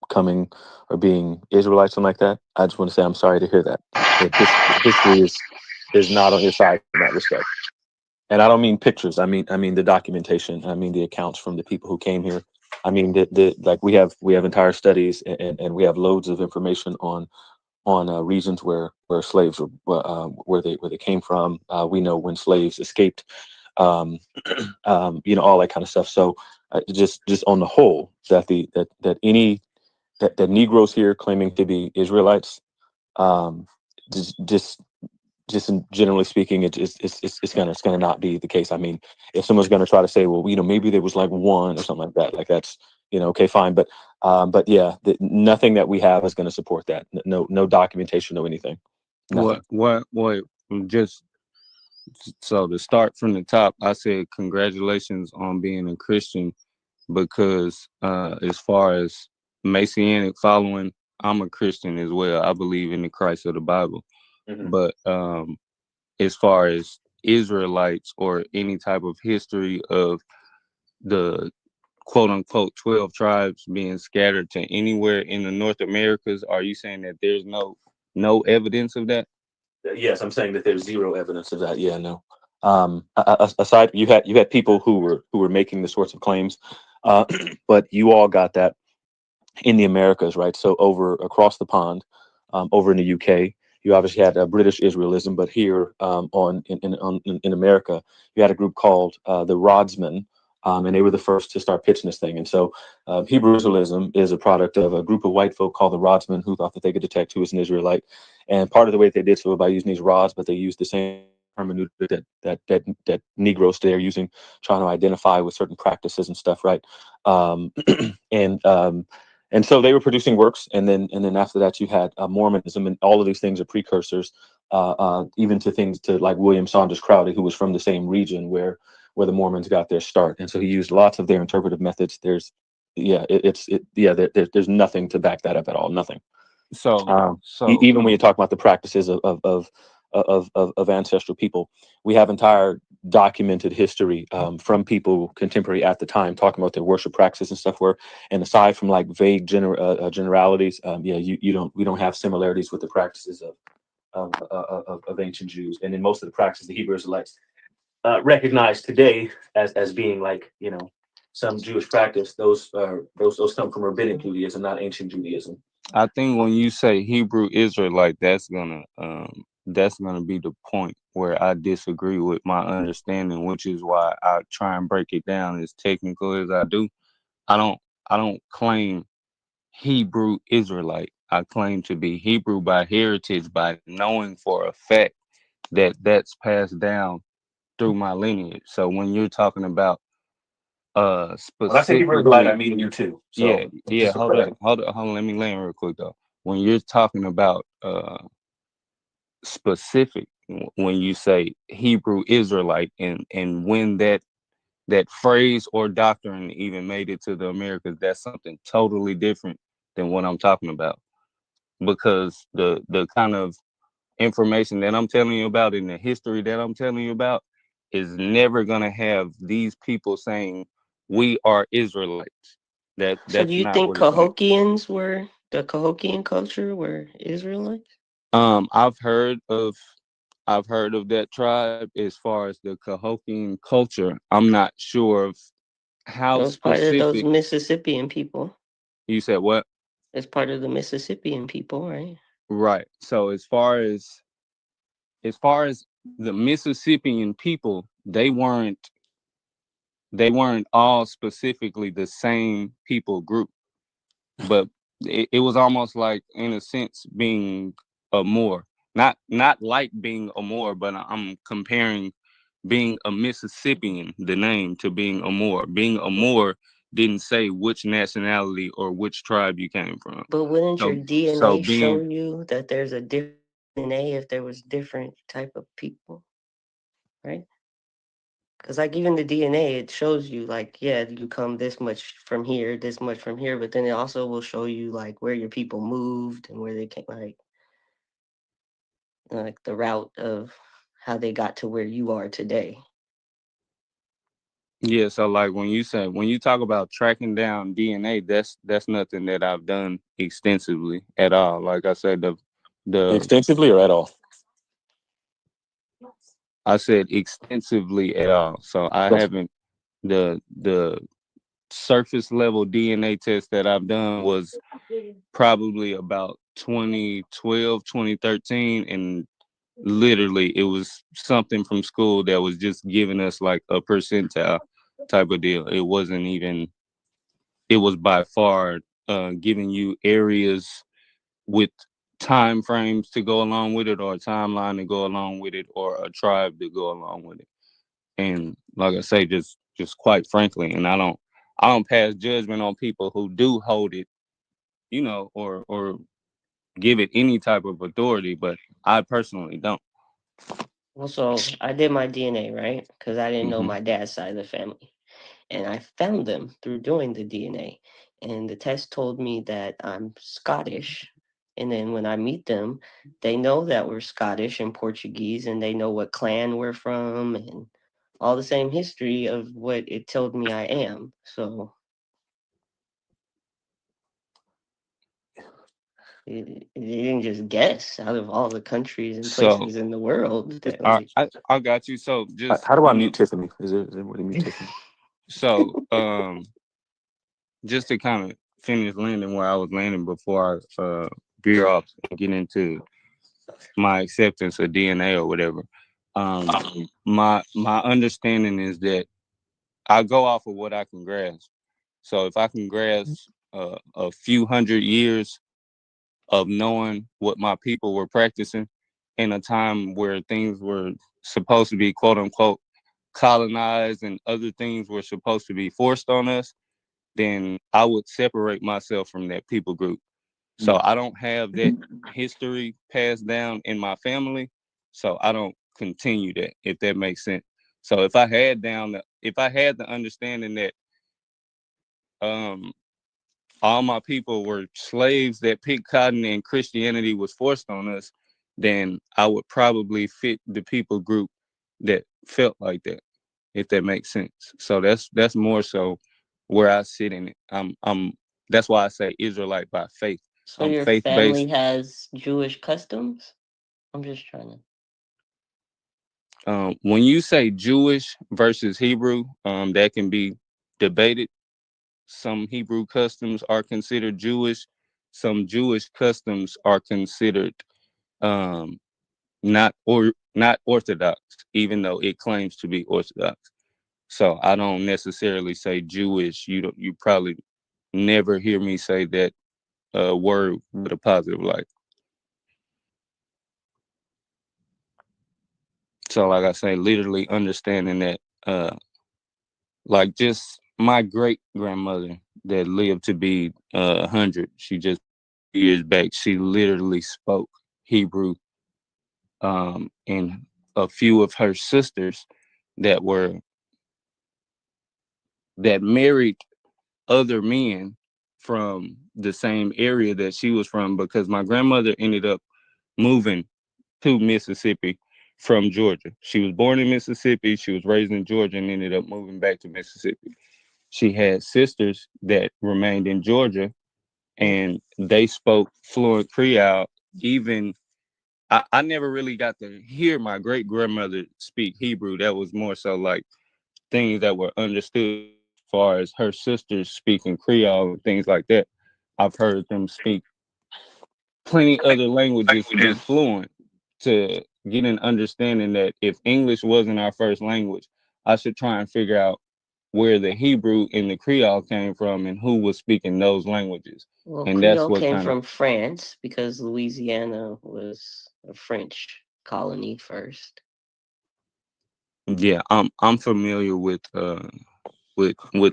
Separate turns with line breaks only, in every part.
coming or being Israelites, something like that. I just want to say I'm sorry to hear that. History is not on your side in that respect. And I don't mean pictures. I mean the documentation. I mean the accounts from the people who came here. I mean the like we have entire studies, and we have loads of information on regions where slaves where they came from. We know when slaves escaped, um, all that kind of stuff. So just on the whole, that Negroes here claiming to be Israelites, um, just just generally speaking, it's gonna not be the case. I mean, if someone's gonna try to say, well, maybe there was like one or something like that, like that's okay, fine, but yeah, nothing that we have is going to support that. No documentation, no anything, nothing.
What? Just so to start from the top, I said congratulations on being a Christian because as far as Messianic following, I'm a Christian as well. I believe in the Christ of the Bible.
Hmm.
But as far as Israelites or any type of history of the quote unquote 12 tribes being scattered to anywhere in the North Americas, are you saying that there's no evidence of that?
Yes, I'm saying that there's zero evidence of that. Yeah, no. Aside, you had people who were making the sorts of claims, uh, but you all got that in the Americas, right? So over across the pond, over in the UK, you obviously had British Israelism, but here in America, you had a group called the Rodsmen, and they were the first to start pitching this thing. And so Hebrew Israelism is a product of a group of white folk called the Rodsmen who thought that they could detect who was an Israelite. And part of the way they did so by using these rods, but they used the same hermeneutic that Negroes today are using, trying to identify with certain practices and stuff, right? Um, and and so they were producing works, and then after that you had Mormonism, and all of these things are precursors, even to things to like William Saunders Crowley, who was from the same region where the Mormons got their start, and so he used lots of their interpretive methods. There's nothing to back that up at all, nothing.
So
Even when you talk about the practices of ancestral people, we have entire documented history from people contemporary at the time talking about their worship practices and stuff. Where, and aside from like vague generalities, we don't have similarities with the practices of ancient Jews, and in most of the practices the Hebrew Israelites recognize today as being like some Jewish practice. Those come from rabbinic Judaism, not ancient Judaism.
I think when you say Hebrew Israelite, that's gonna be the point where I disagree with my understanding, which is why I try and break it down as technical as I do. I don't I don't claim Hebrew Israelite. I claim to be Hebrew by heritage, by knowing for a fact that that's passed down through my lineage. So when you're talking about
When I say Hebrew Israelite, I
specifically,
mean you too.
yeah,
So
yeah,
just for clarity.
hold on, let me land real quick though. When you're talking about specific, when you say Hebrew Israelite, and when that phrase or doctrine even made it to the Americas, that's something totally different than what I'm talking about. Because the kind of information that I'm telling you about and the history that I'm telling you about is never gonna have these people saying we are Israelites.
So do
That's
you
not
think
what it's saying.
The Cahokian culture were Israelites?
I've heard of that tribe. As far as the Cahokian culture, I'm not sure of how
Those part of those
specific.
Mississippian people.
You said what?
It's part of the Mississippian people, right?
Right. So as far as the Mississippian people, they weren't all specifically the same people group, but it was almost like, in a sense, being a Moor. Not like being a Moor, but I'm comparing being a Mississippian, the name, to being a Moor. Being a Moor didn't say which nationality or which tribe you came from.
But wouldn't your
So
DNA show
being
you that there's a different DNA if there was different type of people, right? Because like even the DNA, it shows you like, yeah, you come this much from here, this much from here, but then it also will show you like where your people moved and where they came, like the route of how they got to where you are today.
Yeah, so like when you talk about tracking down DNA, that's nothing that I've done extensively at all. Like I said, the
Extensively or at all?
I said extensively at all. So I
That's
haven't the surface level DNA test that I've done was probably about 2012, 2013, and literally it was something from school that was just giving us like a percentile type of deal. It wasn't even, it was by far giving you areas with time frames to go along with it, or a timeline to go along with it, or a tribe to go along with it. And like I say, just quite frankly, and I don't pass judgment on people who do hold it, or give it any type of authority, but I personally don't.
Well, so I did my DNA, right? Because I didn't know
Hmm.
my dad's side of the family. And I found them through doing the DNA. And the test told me that I'm Scottish. And then when I meet them, they know that we're Scottish and Portuguese, and they know what clan we're from and all the same history of what it told me I am. So you didn't just guess out of all the countries and
So
places in the world that
I,
like
I I got you. So just
how do I mute Tiffany? Is there a way to mute Tiffany?
so just to kind of finish landing where I was landing before I veer off and get into my acceptance of DNA or whatever. Um, my understanding is that I go off of what I can grasp. So if I can grasp a few hundred years of knowing what my people were practicing in a time where things were supposed to be quote unquote colonized and other things were supposed to be forced on us, then I would separate myself from that people group. So I don't have that history passed down in my family. So I don't continue that, if that makes sense. So if I had the understanding that um all my people were slaves that picked cotton and Christianity was forced on us, then I would probably fit the people group that felt like that, if that makes sense. So that's more so where I sit in it. I'm That's why I say Israelite by faith.
so
I'm
your
faith
family
based.
has Jewish customs? I'm just trying to.
When you say Jewish versus Hebrew, that can be debated. Some Hebrew customs are considered Jewish. Some Jewish customs are considered um, not orthodox, even though it claims to be orthodox. So I don't necessarily say Jewish. You probably never hear me say that word with a positive light. So like I say, literally understanding that like just my great grandmother that lived to be 100, she just years back, she literally spoke Hebrew, and a few of her sisters that were that married other men from the same area that she was from, because my grandmother ended up moving to Mississippi from Georgia. She was born in Mississippi, she was raised in Georgia, and ended up moving back to Mississippi. She had sisters that remained in Georgia, and they spoke fluent Creole. Even I never really got to hear my great grandmother speak Hebrew. That was more so like things that were understood, as far as her sisters speaking Creole and things like that. I've heard them speak plenty other languages to be fluent, to get an understanding that if English wasn't our first language, I should try and figure out where the Hebrew and the Creole came from and who was speaking those languages.
Well,
And that's
Creole
what
came
kind of,
from France because Louisiana was a French colony first.
yeah, I'm familiar with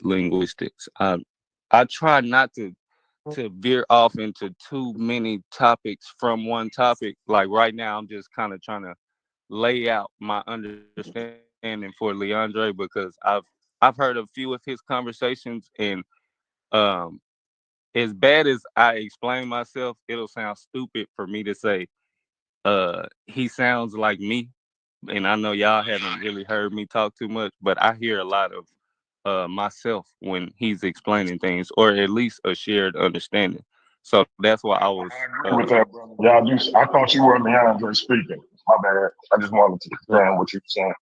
linguistics. I try not to veer off into too many topics from one topic. Like right now, I'm just kind of trying to lay out my understanding for Leondre, because I've heard a few of his conversations, and um, as bad as I explain myself, it'll sound stupid for me to say he sounds like me. And I know y'all haven't really heard me talk too much, but I hear a lot of myself when he's explaining things, or at least a shared understanding. So that's why I was.
I agree with that, brother. Yeah, I thought you were Leondre speaking. My bad. I just wanted to confirm what you were saying.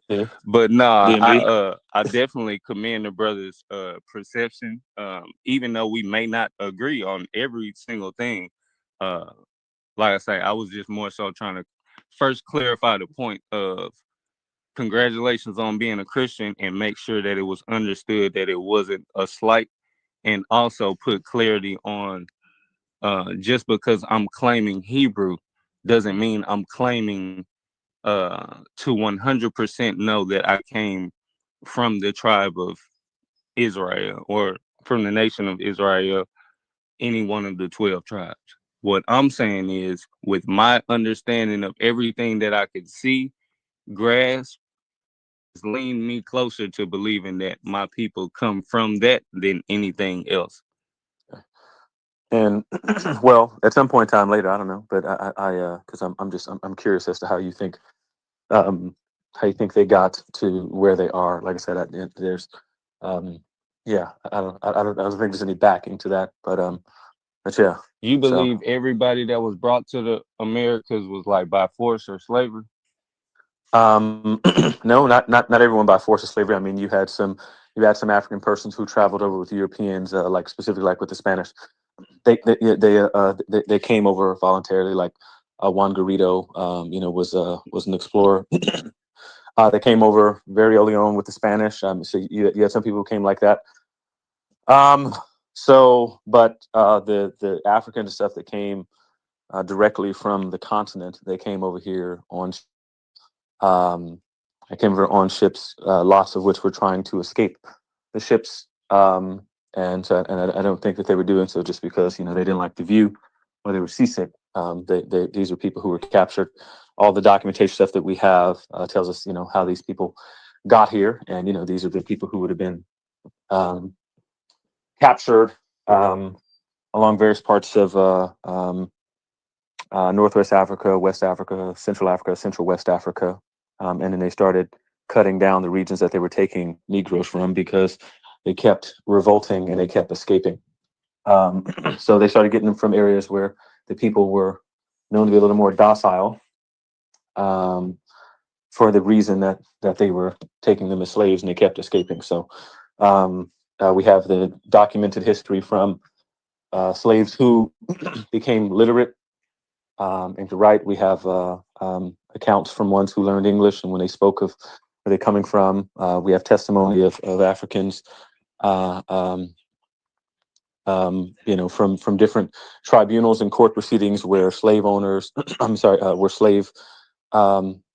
Yeah.
But nah,
DMV.
I definitely commend the brothers' perception. Even though we may not agree on every single thing, uh, like I say, I was just more so trying to first clarify the point of congratulations on being a Christian and make sure that it was understood that it wasn't a slight, and also put clarity on just because I'm claiming Hebrew doesn't mean I'm claiming to 100% know that I came from the tribe of Israel or from the nation of Israel, any one of the 12 tribes. What I'm saying is, with my understanding of everything that I could see, grasp, has leaned me closer to believing that my people come from that than anything else.
And well, at some point in time later, I don't know, but because I'm curious as to um, how you think they got to where they are. Like I said, there's, um, yeah, I don't think there's any backing to that, but yeah.
You
So,
believe everybody that was brought to the Americas was like by force or slavery?
no, not everyone by force of slavery. I mean, you had some African persons who traveled over with Europeans, like specifically like with the Spanish. They came over voluntarily, like Juan Garrido, was an explorer. They came over very early on with the Spanish. So you had some people who came like that. Um, but the African stuff that came directly from the continent, they came over here on. Um, I came over on ships, lots of which were trying to escape the ships, and I don't think that they were doing so just because they didn't like the view or they were seasick. These are people who were captured. All the documentation stuff that we have tells us how these people got here, and these are the people who would have been um, captured along various parts of Northwest Africa, West Africa, Central West Africa, and then they started cutting down the regions that they were taking Negroes from because they kept revolting and they kept escaping. So they started getting them from areas where the people were known to be a little more docile, um, for the reason that they were taking them as slaves and they kept escaping. So um, we have the documented history from slaves who became literate and to write. We have accounts from ones who learned English, and when they spoke of where they're coming from, we have testimony of Africans, uh, um, from different tribunals and court proceedings where slave owners, I'm sorry, were slave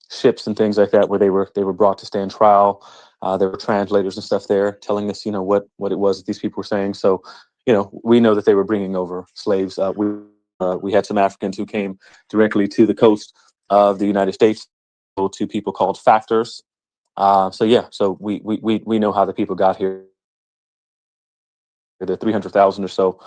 ships and things like that, where they were brought to stand trial. There were translators and stuff there telling us, what it was that these people were saying. So, we know that they were bringing over slaves. We had some Africans who came directly to the coast of the United States to people called factors. So yeah, so we know how the people got here. The 300,000 or so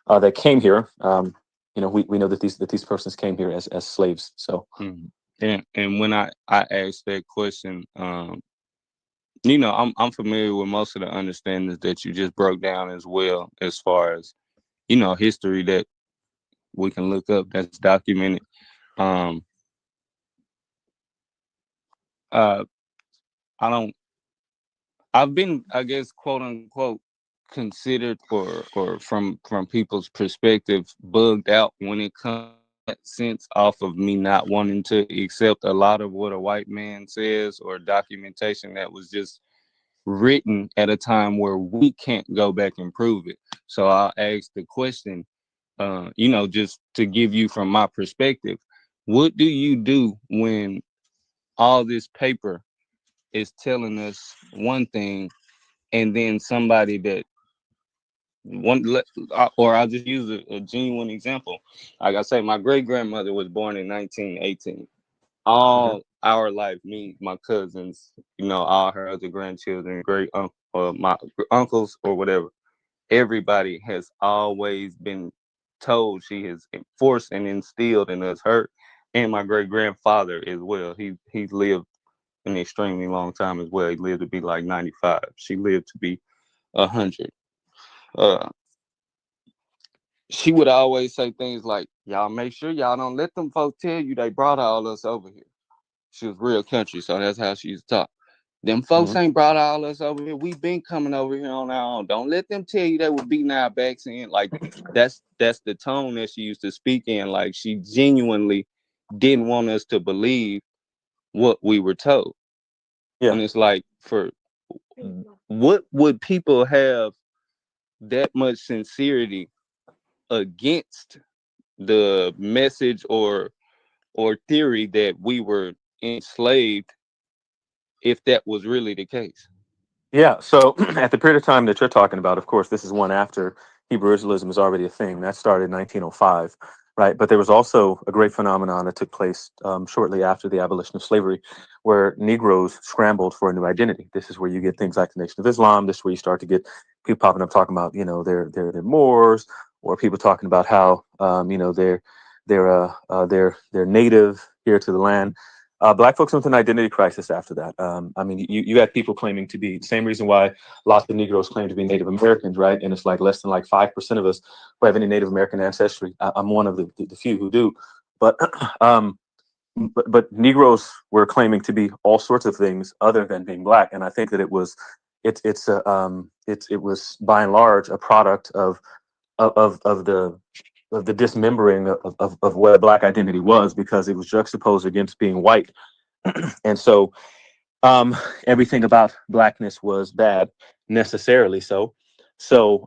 that came here. We know that these persons came here as slaves. So
Mhm. And when I asked that question, I'm familiar with most of the understandings that you just broke down as well, as far as history that we can look up that's documented. Um, uh, I don't. I've been, I guess, quote unquote, considered or from people's perspective, bugged out when it comes to that sense, off of me not wanting to accept a lot of what a white man says or documentation that was just written at a time where we can't go back and prove it. So I'll ask the question, just to give you from my perspective, what do you do when all this paper is telling us one thing, and then somebody that or I'll just use a genuine example. Like I say, my great grandmother was born in 1918. All our life, me, my cousins, all her other grandchildren, great uncle, or my uncles, or whatever, everybody has always been told, she has enforced and instilled in us, her and my great grandfather as well. He lived an extremely long time as well. He lived to be like 95. She lived to be 100. Uh, she would always say things like, "Y'all make sure y'all don't let them folks tell you they brought all us over here." She was real country, so that's how she used to talk. Them folks ain't brought all us over here. We been coming over here on our own. Don't let them tell you they were beating our backs in. Like that's the tone that she used to speak in. Like she genuinely didn't want us to believe what we were told.
Yeah.
And it's like, for what would people have that much sincerity against the message or theory that we were enslaved if that was really the case?
Yeah. So at the period of time that you're talking about, of course, this is one after Hebrew Israelism is already a thing. That started in 1905, right? But there was also a great phenomenon that took place shortly after the abolition of slavery, where Negroes scrambled for a new identity. This is where you get things like the Nation of Islam. This is where you start to get people popping up talking about, they're Moors, or people talking about how, they're native here to the land. Black folks went through an identity crisis after that. I mean, you had people claiming to be, same reason why lots of Negroes claim to be Native Americans, right? And it's like less than like 5% of us who have any Native American ancestry. I'm one of the few who do, but but Negroes were claiming to be all sorts of things other than being Black, and I think that it was by and large a product of the dismembering of what a Black identity was, because it was juxtaposed against being white. And so everything about Blackness was bad, necessarily so. So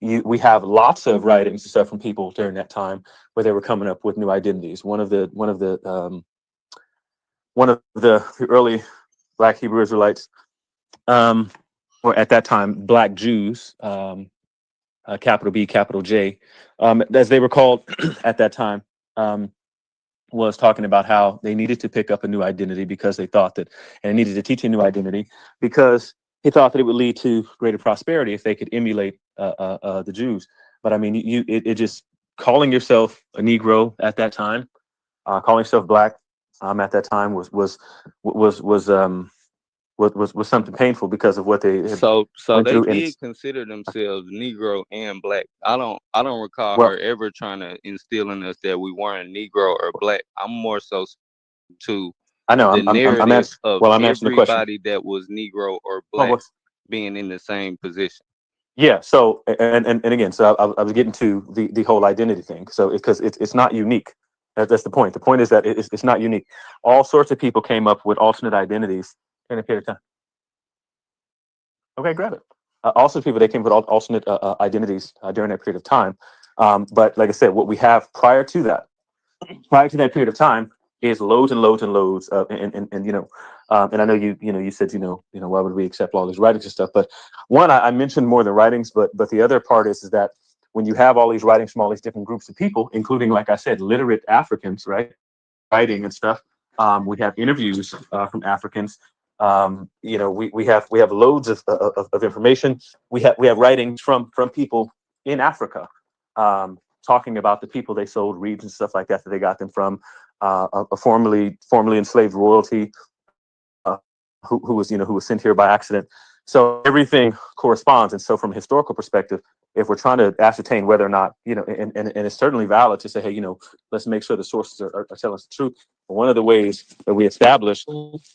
we have lots of writings and stuff from people during that time where they were coming up with new identities. One of the early Black Hebrew Israelites, or at that time Black Jews, capital B, capital J, as they were called at that time, was talking about how they needed to pick up a new identity because they thought that, and they needed to teach a new identity because he thought that it would lead to greater prosperity if they could emulate the Jews. But I mean, it just, calling yourself a Negro at that time, calling yourself Black at that time was was something painful because of what they had
So
went
they
through. And
did consider themselves Negro and Black. I don't recall
well,
her ever trying to instill in us that we weren't Negro or Black. I'm more so to
I know
the
I'm
narrative
answering.
of
Well, I'm answering the question.
everybody that was Negro or
Well,
Black being in the same position.
yeah. So and again, so I was getting to the whole identity thing. So because it's not unique. That's the point. The point is that it's not unique. All sorts of people came up with alternate identities in a period of time. Okay, grab it. Also, people, they came up with alternate identities during that period of time. But like I said, what we have prior to that period of time is loads and loads and loads of, and and I know you said why would we accept all these writings and stuff, but one, I mentioned more than writings, but the other part is that when you have all these writings from all these different groups of people, including, like I said, literate Africans, right, writing and stuff, we have interviews from Africans. We have loads of information. We have writings from people in Africa, talking about the people they sold reeds and stuff like that they got them from, a formerly enslaved royalty, who was sent here by accident. So everything corresponds. And so from a historical perspective, if we're trying to ascertain whether or not, and it's certainly valid to say, hey, let's make sure the sources are telling us the truth. But one of the ways that we establish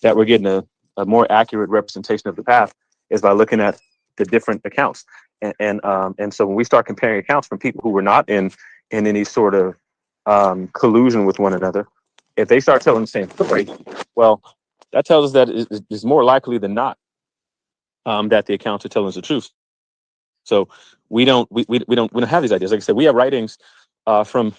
that we're getting a more accurate representation of the past is by looking at the different accounts. And so when we start comparing accounts from people who were not in any sort of collusion with one another, if they start telling the same story, well, that tells us that it's more likely than not that the accounts are telling us the truth. So we don't have these ideas. Like I said, we have writings from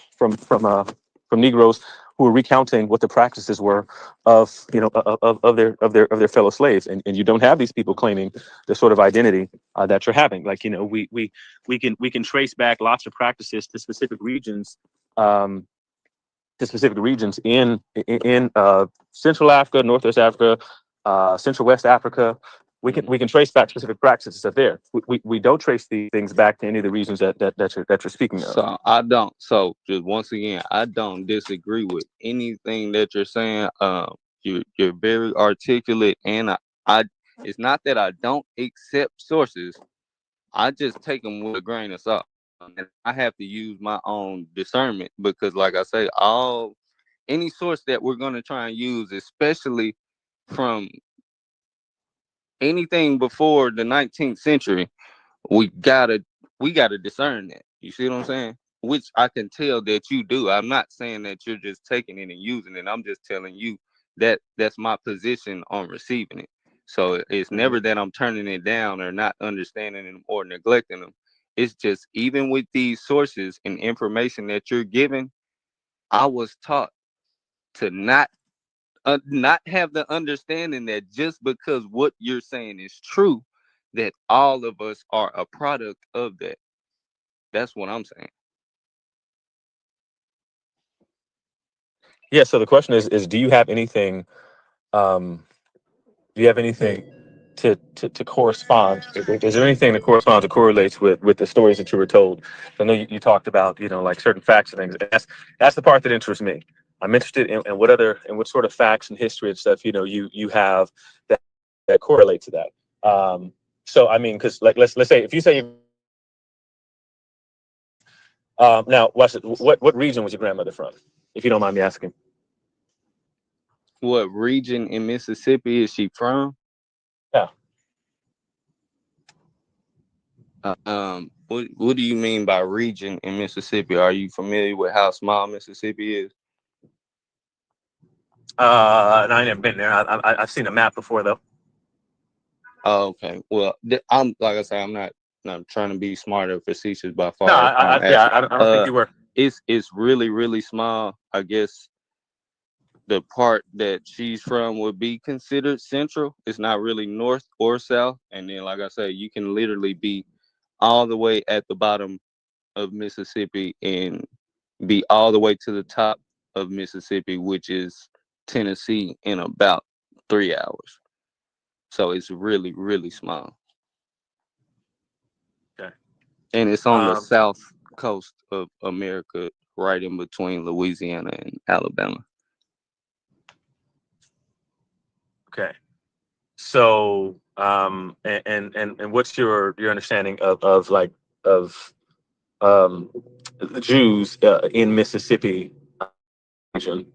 Negroes who are recounting what the practices were of their fellow slaves, and you don't have these people claiming the sort of identity that you're having. Like we can trace back lots of practices to specific regions. In Central Africa, Northwest Africa, Central West Africa. We can trace back specific practices that there. We don't trace these things back to any of the regions that you're speaking of.
So I don't. So just once again, I don't disagree with anything that you're saying. You're very articulate, and I it's not that I don't accept sources. I just take them with a grain of salt, and I have to use my own discernment because, like I say, any source that we're gonna try and use, especially from anything before the 19th century, we gotta discern that. You see what I'm saying? Which I can tell that you do. I'm not saying that you're just taking it and using it. I'm just telling you that that's my position on receiving it. So it's never that I'm turning it down or not understanding them or neglecting them. It's just even with these sources and information that you're giving, I was taught to not have the understanding that just because what you're saying is true, that all of us are a product of that. That's what I'm saying.
Yeah. So the question is do you have anything? Do you have anything to correspond? Is there anything that corresponds or correlates with the stories that you were told? I know you talked about like certain facts and things. And that's the part that interests me. I'm interested in what sort of facts and history and stuff you have that correlate to that. So I mean, because like let's say if you say now watch it, what region was your grandmother from, if you don't mind me asking?
What region in Mississippi is she from?
Yeah.
What do you mean by region in Mississippi? Are you familiar with how small Mississippi is?
And I ain't never been there. I've seen a map before though.
Oh, okay. Well, I'm like I say, I'm not trying to be smart or facetious by
No,
far.
yeah,
Actually,
I don't think you were.
it's really really small. I guess the part that she's from would be considered central. It's not really north or south. And then, like I say, you can literally be all the way at the bottom of Mississippi and be all the way to the top of Mississippi, which is Tennessee, in about 3 hours. So it's really, really small.
Okay.
And it's on the
Um,
south coast of America, right in between Louisiana and Alabama.
okay. So, and what's your understanding of like of the Jews in Mississippi region?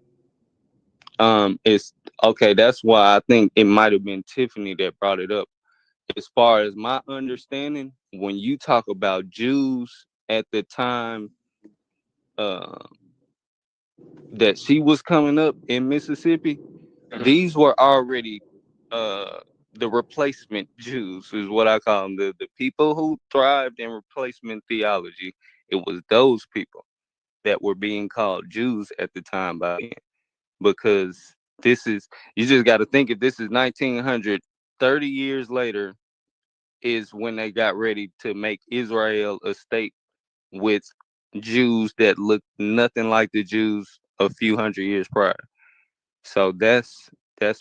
It's okay. That's why I think it might have been Tiffany that brought it up. As far as my understanding, when you talk about Jews at the time uh, that she was coming up in Mississippi, these were already uh, the replacement Jews, is what I call them. The people who thrived in replacement theology. It was those people that were being called Jews at the time by then, because you just got to think, if this is 1900, 30 years later is when they got ready to make Israel a state with Jews that looked nothing like the Jews a few hundred years prior. So that's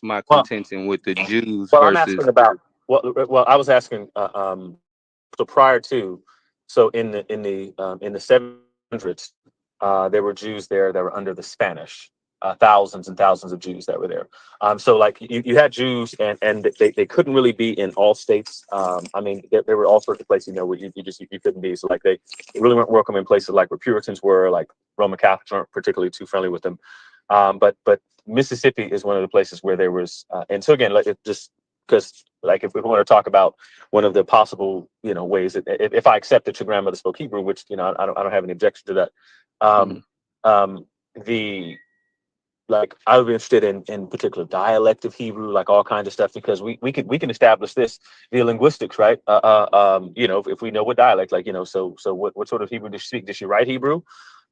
my
Well,
contention with the Jews
well, I'm asking
versus.
about well, I was asking so prior to so in the 700s, there were Jews there that were under the Spanish. Thousands and thousands of Jews that were there. So like you had Jews, and they couldn't really be in all states. I mean, there were all sorts of places where you couldn't be. So like they really weren't welcome in places like where Puritans were, like Roman Catholics weren't particularly too friendly with them. But Mississippi is one of the places where there was, and so again, like it just because like if we want to talk about one of the possible ways that if I accept that your grandmother spoke Hebrew, which I don't have any objection to that.
Mhm.
Um, the like I would be interested in particular dialect of Hebrew, like all kinds of stuff, because we can establish this via linguistics, right? If we know what dialect, like so what sort of Hebrew does she speak? Does she write Hebrew?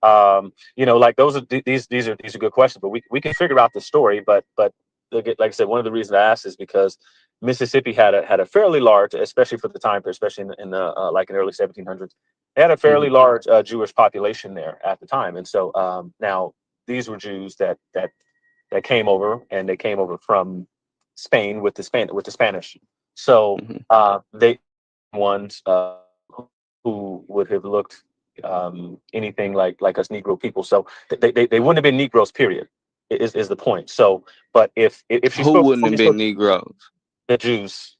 Like those are these are good questions, but we can figure out the story. But like I said, one of the reasons I asked is because Mississippi had a fairly large, especially for the time, especially in the like in the early 1700s, they had a fairly
Mhm.
large Jewish population there at the time, and so now these were Jews that came over, and they came over from Spain with the Spanish. So
Mhm.
they ones who would have looked anything like us Negro people. So they wouldn't have been Negroes, period. is the point. So, but if she
Who
spoke,
wouldn't have been Negroes?
the Jews.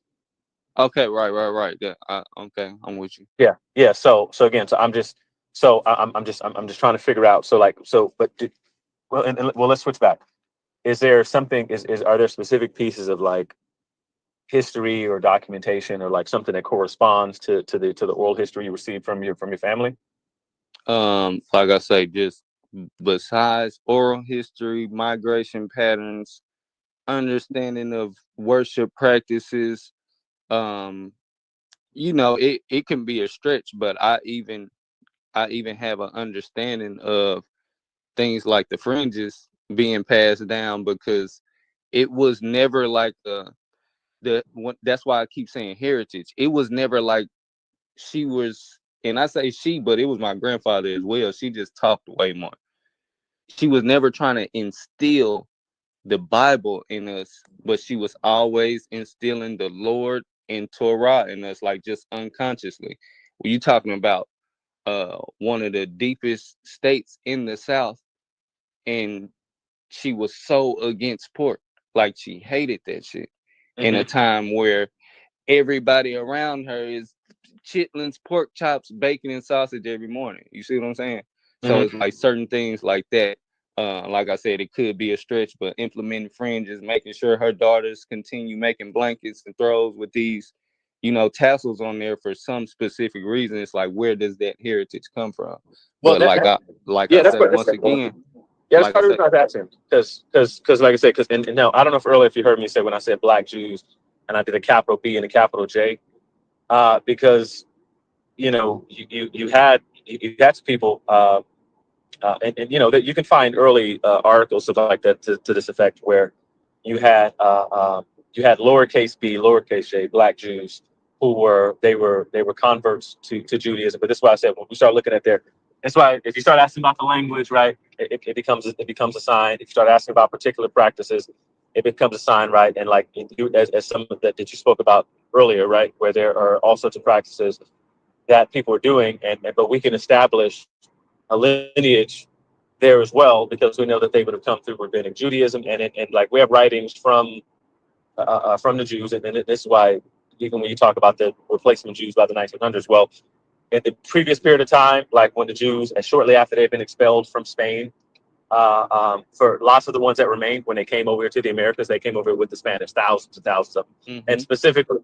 Okay, right. Yeah, okay, I'm with you.
Yeah. So again, so I'm just trying to figure out. So like, well, let's switch back. Is there something? Are there specific pieces of like history or documentation or like something that corresponds to the oral history you received from your family?
Like I say, just besides oral history, migration patterns, understanding of worship practices, um, it can be a stretch, but I even have an understanding of things like the fringes being passed down, because it was never like that's why I keep saying heritage. It was never like she was, and I say she, but it was my grandfather as well. She just talked way more. She was never trying to instill the Bible in us, but she was always instilling the Lord and Torah in us, like just unconsciously. When you talking about one of the deepest states in the South, and she was so against pork, like she hated that shit, in a time where everybody around her is chitlins, pork chops, bacon, and sausage every morning. You see what I'm saying? So it's like certain things like that. Like I said, it could be a stretch, but implementing fringes, making sure her daughters continue making blankets and throws with these, tassels on there for some specific reason. It's like, where does that heritage come from?
Well,
But like I
that's
say,
what
once again,
that's
like I
part of the
said,
reason I was asking, because like I said, and no, I don't know if earlier if you heard me say when I said Black Jews and I did a capital B and a capital J, because you had some people, and that you can find early articles stuff like that to this effect, where you had you had lowercase b, lowercase j, Black Jews who were converts to Judaism. But this is why I said when we start looking at that's why if you start asking about the language, right, it becomes a sign. If you start asking about particular practices, it becomes a sign, right? And like as some of that you spoke about earlier, right, where there are all sorts of practices that people are doing, but we can establish a lineage there as well, because we know that they would have come through rabbinic Judaism, and like we have writings from the Jews, and this is why even when you talk about the replacement Jews by the 1900s, well, in the previous period of time, like when the Jews, and shortly after they've been expelled from Spain, for lots of the ones that remained when they came over to the Americas, they came over with the Spanish, thousands and thousands of them. And specifically,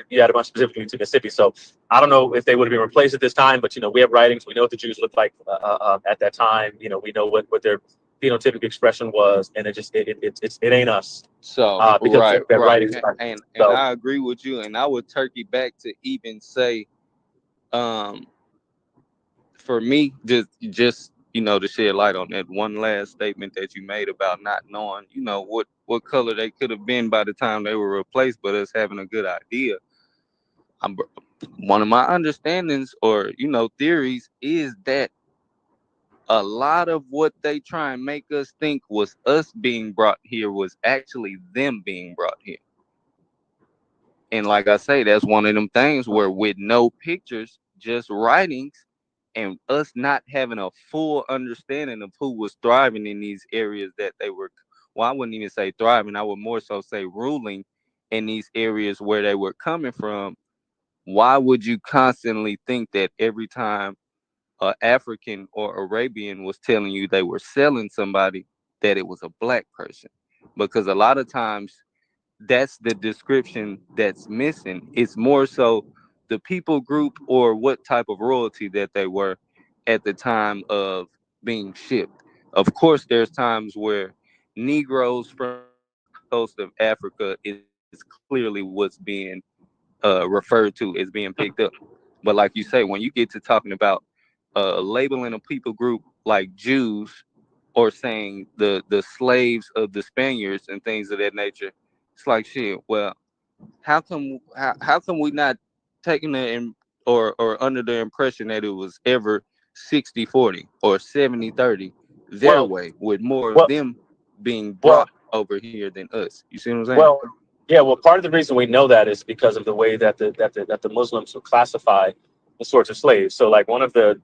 you had a bunch specifically to Mississippi. So I don't know if they would have been replaced at this time, but we have writings. We know what the Jews looked like at that time. We know what their phenotypic expression was, and it ain't us.
So
Because
right,
their
right,
writings.
and I agree with you, and I would turkey back to even say, um, for me, just to shed light on that one last statement that you made about not knowing, what color they could have been by the time they were replaced, but us having a good idea. One of my understandings or theories is that a lot of what they try and make us think was us being brought here was actually them being brought here. And like I say, that's one of them things where with no pictures, just writings, and us not having a full understanding of who was thriving in these areas that they were, well, I wouldn't even say thriving, I would more so say ruling in these areas where they were coming from. Why would you constantly think that every time African or Arabian was telling you they were selling somebody, that it was a black person? Because a lot of times that's the description that's missing. It's more so the people group or what type of royalty that they were at the time of being shipped. Of course, there's times where Negroes from the west coast of Africa is clearly what's being referred to as being picked up. But like you say, when you get to talking about labeling a people group like Jews, or saying the slaves of the Spaniards and things of that nature, it's like shit. Well, how come we not taking or under the impression that it was ever 60-40 or 70-30 their
Well,
way, with more of
well,
them being
well,
brought over here than us? You see what I'm saying?
well. Yeah, well, part of the reason we know that is because of the way that the Muslims would classify the sorts of slaves. So, like one of the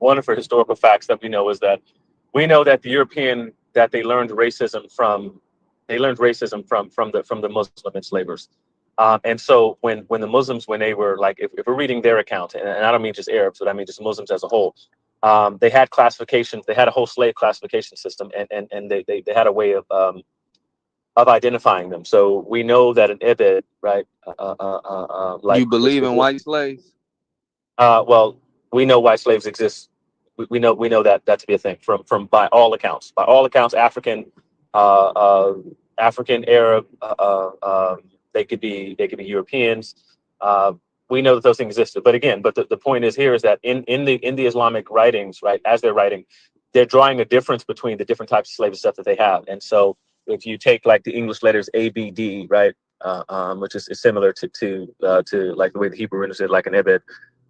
historical facts that we know is that we know that the European that they learned racism from the Muslim enslavers. And so when the Muslims, when they were like, if we're reading their account, and I don't mean just Arabs, but I mean just Muslims as a whole, they had classifications. They had a whole slave classification system, and they had a way of identifying them. So we know that an Ibid, right,
You
like
believe in white slaves?
well, we know white slaves exist. We know that to be a thing from by all accounts. By all accounts, uh, uh, African, Arab. They could be Europeans. Uh, we know that those things existed. But again, the point is here is that in the Islamic writings, right, as they're writing, they're drawing a difference between the different types of slave stuff that they have. And so if you take like the English letters ABD, right, which is similar to like the way the Hebrew renders it, like an Ibid.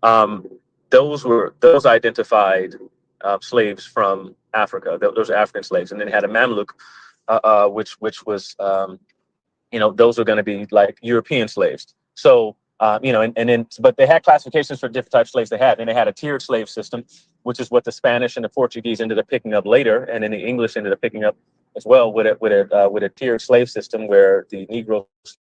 Um, those identified slaves from Africa. Those are African slaves, and then they had a Mamluk, which was those are going to be like European slaves. So and then but they had classifications for different types of slaves they had, and they had a tiered slave system, which is what the Spanish and the Portuguese ended up picking up later, and then the English ended up picking up as well with a tiered slave system where the Negro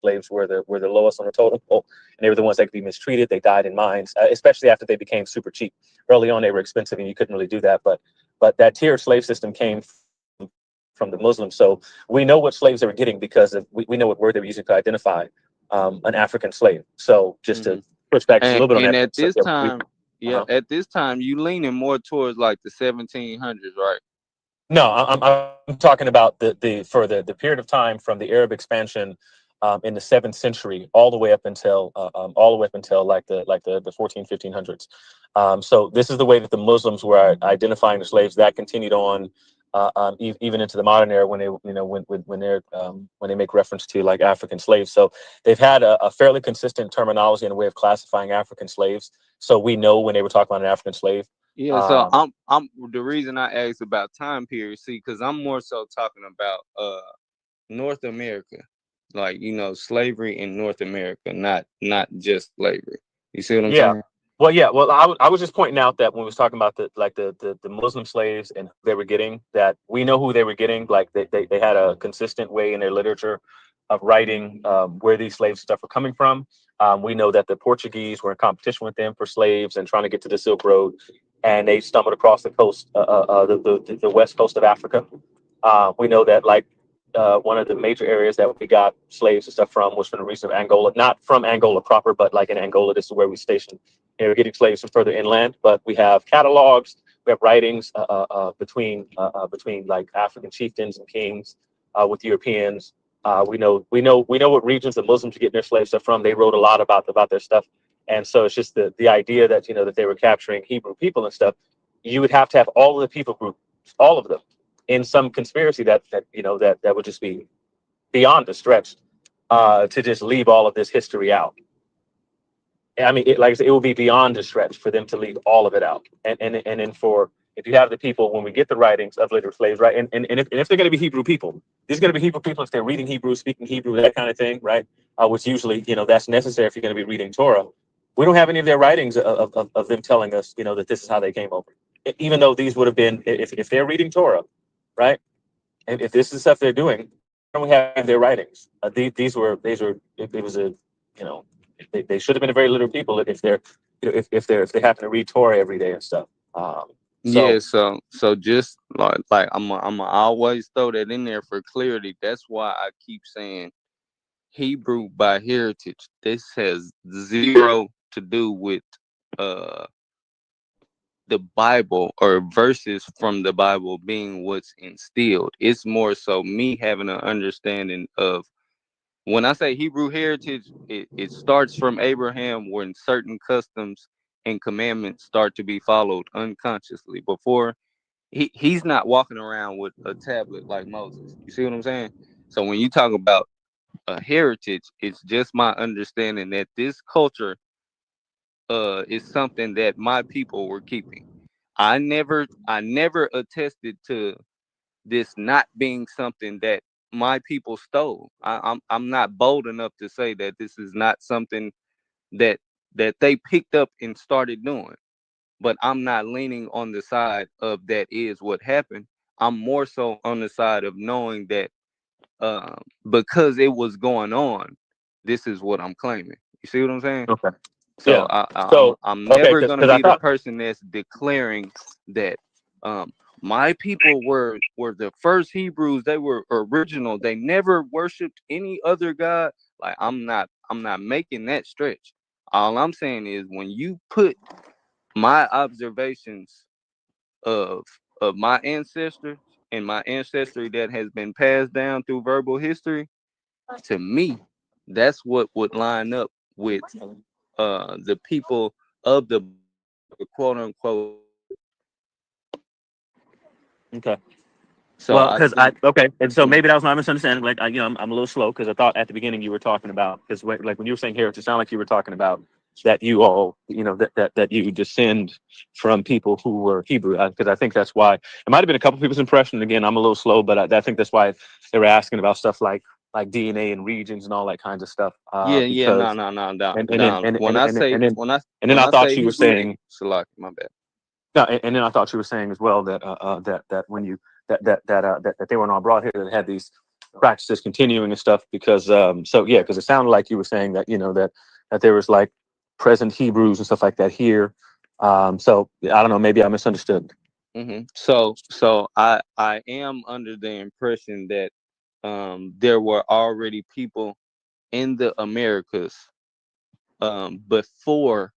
slaves were the lowest on the totem pole, and they were the ones that could be mistreated. They died in mines, especially after they became super cheap. Early on, they were expensive, and you couldn't really do that. But that tiered slave system came from the Muslims. So we know what slaves they were getting because we know what word they were using to identify an African slave. So just to push back just a
And
little bit on
and
that.
at
So,
this time, at this time, you leaning more towards like the 1700s, right?
no, I'm talking about the period of time from the Arab expansion in the 7th century all the way up until like the 1400s, 1500s. So this is the way that the Muslims were identifying the slaves. That continued on even into the modern era when they when they make reference to like African slaves. So they've had a fairly consistent terminology and a way of classifying African slaves. So we know when they were talking about an African slave.
Yeah, so I'm the reason I asked about time period, see, because I'm more so talking about North America, like slavery in North America, not just slavery. You see what I'm
Yeah.
saying?
Well, yeah. Well, I was just pointing out that when we was talking about the Muslim slaves and who they were getting, that we know who they were getting. Like they had a consistent way in their literature of writing where these slave stuff were coming from. We know that the Portuguese were in competition with them for slaves and trying to get to the Silk Road, and they stumbled across the coast, the west coast of Africa. We know that like one of the major areas that we got slaves and stuff from was from the region of Angola, not from Angola proper, but like in Angola, this is where we stationed. And we're getting slaves from further inland, but we have catalogs, we have writings between like African chieftains and kings with Europeans. We know what regions the Muslims are getting their slave stuff from. They wrote a lot about their stuff, and so it's just the idea that that they were capturing Hebrew people and stuff. You would have to have all of the people groups, all of them, in some conspiracy that would just be beyond a stretch to just leave all of this history out. I mean, like I said, it would be beyond a stretch for them to leave all of it out. And then for if you have the people when we get the writings of later slaves, right? And if they're going to be Hebrew people, these are going to be Hebrew people if they're reading Hebrew, speaking Hebrew, that kind of thing, right? Which usually that's necessary if you're going to be reading Torah. We don't have any of their writings of them telling us that this is how they came over. Even though these would have been if they're reading Torah, right? And if this is stuff they're doing, we have their writings. It was a you know they should have been a very literal people if they're if they happen to read Torah every day and stuff.
Yeah,
So
so just like I'm always throw that in there for clarity. That's why I keep saying Hebrew by heritage. This has zero to do with uh the Bible or verses from the Bible being what's instilled. It's more so me having an understanding of when I say Hebrew heritage, it starts from Abraham when certain customs and commandments start to be followed unconsciously. Before he's not walking around with a tablet like Moses. You see what I'm saying? So when you talk about a heritage, it's just my understanding that this culture is something that my people were keeping. I never attested to this not being something that my people stole. I'm not bold enough to say that this is not something that they picked up and started doing. But I'm not leaning on the side of that is what happened. I'm more so on the side of knowing that because it was going on, this is what I'm claiming. You see what I'm saying?
Okay.
So
Yeah. So
I'm
okay,
never gonna
because I
be the
thought
person that's declaring that my people were the first Hebrews. They were original. They never worshipped any other god. Like I'm not making that stretch. All I'm saying is when you put my observations of my ancestors and my ancestry that has been passed down through verbal history, to me, that's what would line up with the people of the quote unquote.
okay.
So
Well,
I
because I
think
okay, and so
mm,
maybe that was my misunderstanding. Like, I'm a little slow because I thought at the beginning you were talking about because like when you were saying heritage, it sounded like you were talking about that you all, that you descend from people who were Hebrew. Because I think that's why it might have been a couple people's impression. Again, I'm a little slow, but I think that's why they were asking about stuff like DNA and regions and all that kinds of stuff.
yeah, no,
Because
no, no, no,
and then
no. When I say
and then I
when I
thought
say
you were
Hebrew,
saying.
Salaki, my bad.
No, and then I thought you were saying as well that when you that they weren't all brought here, that had these practices continuing and stuff because so yeah, because it sounded like you were saying that that there was like present Hebrews and stuff like that here. So I don't know, maybe I misunderstood.
So I am under the impression that there were already people in the Americas before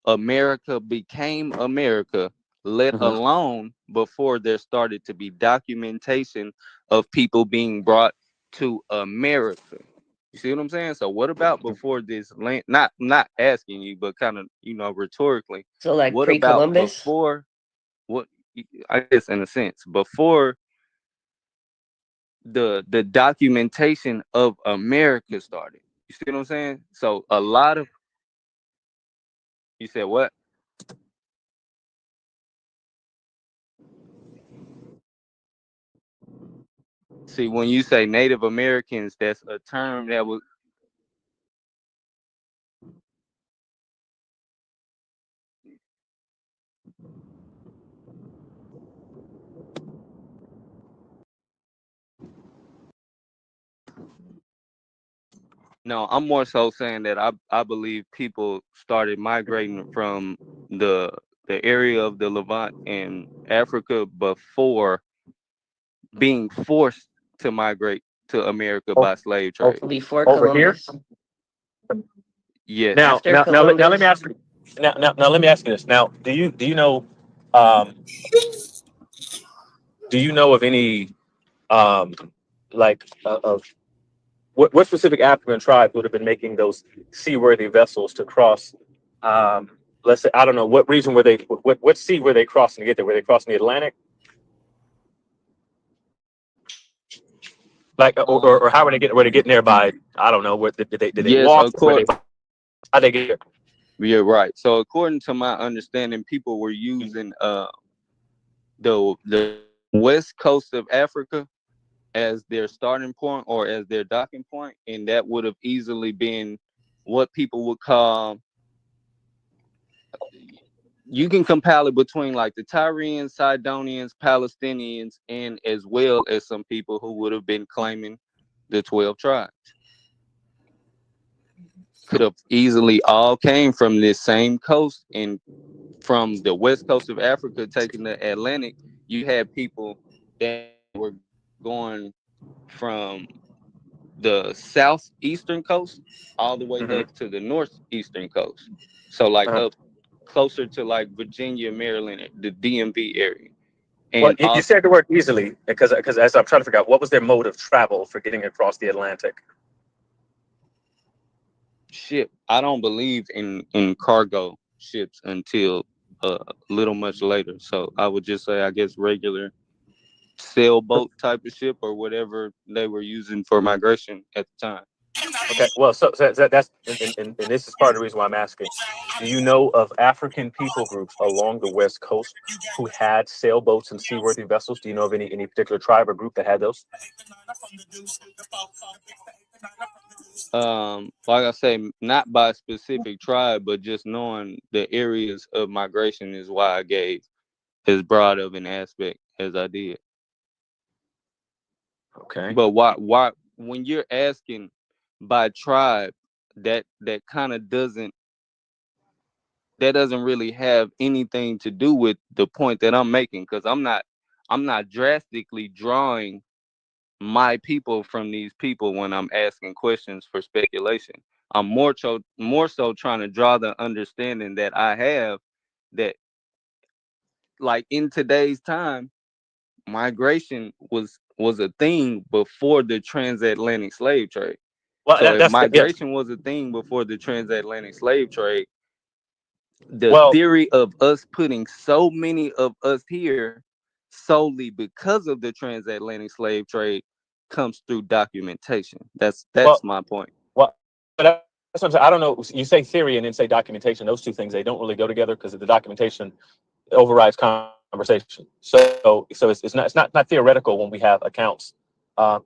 America became America, let
Hmm.
alone before there started to be documentation of people being brought to America. You see what I'm saying? So what about before this land? Not asking you, but kind of rhetorically.
So like
What about
pre-Columbus.
before? What I guess in a sense before the documentation of America started. You see what I'm saying? So a lot of you said what? See, when you say Native Americans, that's a term that was no. I'm more so saying that I believe people started migrating from the the area of the Levant and Africa before being forced to migrate to America
Oh,
by slave
oh,
trade.
Before
over here.
Columbus.
Yes.
Now,
After
now, now, now let me
Columbus.
ask you. Now let me ask you this. Now, do you know, um, do you know of any um, like of what specific African tribe would have been making those seaworthy vessels to cross? Let's say I don't know what region were they. What sea were they crossing to get there? Were they crossing the Atlantic? Like, or how were they getting there by? I don't know. Where did they
Yes,
walk?
of
Were
course.
they? How they get there?
You're right. So according to my understanding, people were using the west coast of Africa as their starting point or as their docking point, and that would have easily been what people would call. You can compile it between like the Tyrians, Sidonians, Palestinians, and as well as some people who would have been claiming the 12 tribes. Could have easily all came from this same coast, and from the west coast of Africa taking the Atlantic, you had people that were going from the southeastern coast all the way
Hmm.
up to the northeastern coast. So like
Uh,
up closer to like Virginia, Maryland, the DMV area.
well,
And
you said the word easily because as I'm trying to figure out what was their mode of travel for getting across the Atlantic.
ship. I don't believe in cargo ships until a little much later. So I would just say I guess regular sailboat type of ship or whatever they were using for migration at the time.
Okay, well, so that's and this is part of the reason why I'm asking. Do you know of African people groups along the West Coast who had sailboats and seaworthy vessels? Do you know of any particular tribe or group that had those?
Like I say, not by specific tribe, but just knowing the areas of migration is why I gave as broad of an aspect as I did.
Okay.
But why when you're asking by tribe, that kind of doesn't really have anything to do with the point that I'm making, because I'm not drastically drawing my people from these people when I'm asking questions for speculation. I'm more so trying to draw the understanding that I have that, like, in today's time, migration was a thing before the transatlantic slave trade.
Well,
So if
that's the, yes.
migration was a thing before the transatlantic slave trade, the
Well,
theory of us putting so many of us here solely because of the transatlantic slave trade comes through documentation. That's
well,
my point.
well. But that's what I'm saying. I don't know. You say theory and then say documentation. Those two things, they don't really go together because the documentation overrides conversation. So it's not theoretical when we have accounts,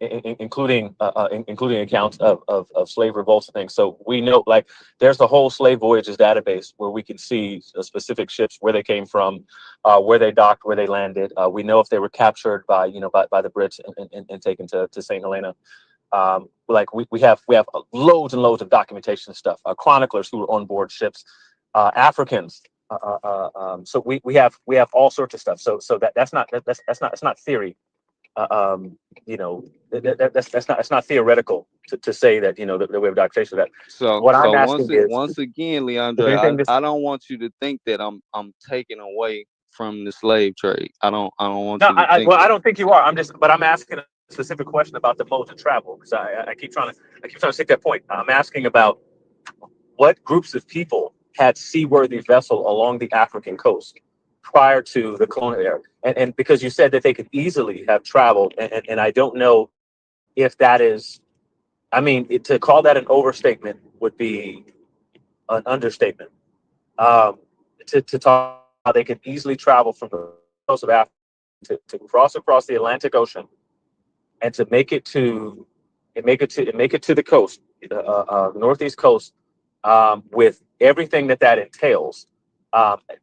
including accounts of slave revolts and things. So we know, like, there's the whole slave voyages database where we can see specific ships, where they came from, where they docked, where they landed. We know if they were captured by by the Brits and taken to St. Helena. Like we have loads and loads of documentation stuff. Chroniclers who were on board ships, Africans. So we have all sorts of stuff. So that's not theory. That's not theoretical to say that that we have documentation of that.
So
What I'm
once
asking is,
again,
is
Leondre,
anything this?
I don't want you to think that I'm taking away from the slave trade. I don't want
No,
you to think
well, I
that.
don't think you are. But I'm asking a specific question about the modes of travel because I keep trying to take that point. I'm asking about what groups of people had seaworthy vessel along the African coast prior to the colonial era? And because you said that they could easily have traveled, and I don't know if that is, I mean, to call that an overstatement would be an understatement. Um, to talk how they could easily travel from the coast of Africa to cross across the Atlantic Ocean and to make it to the coast, northeast coast, with everything that entails.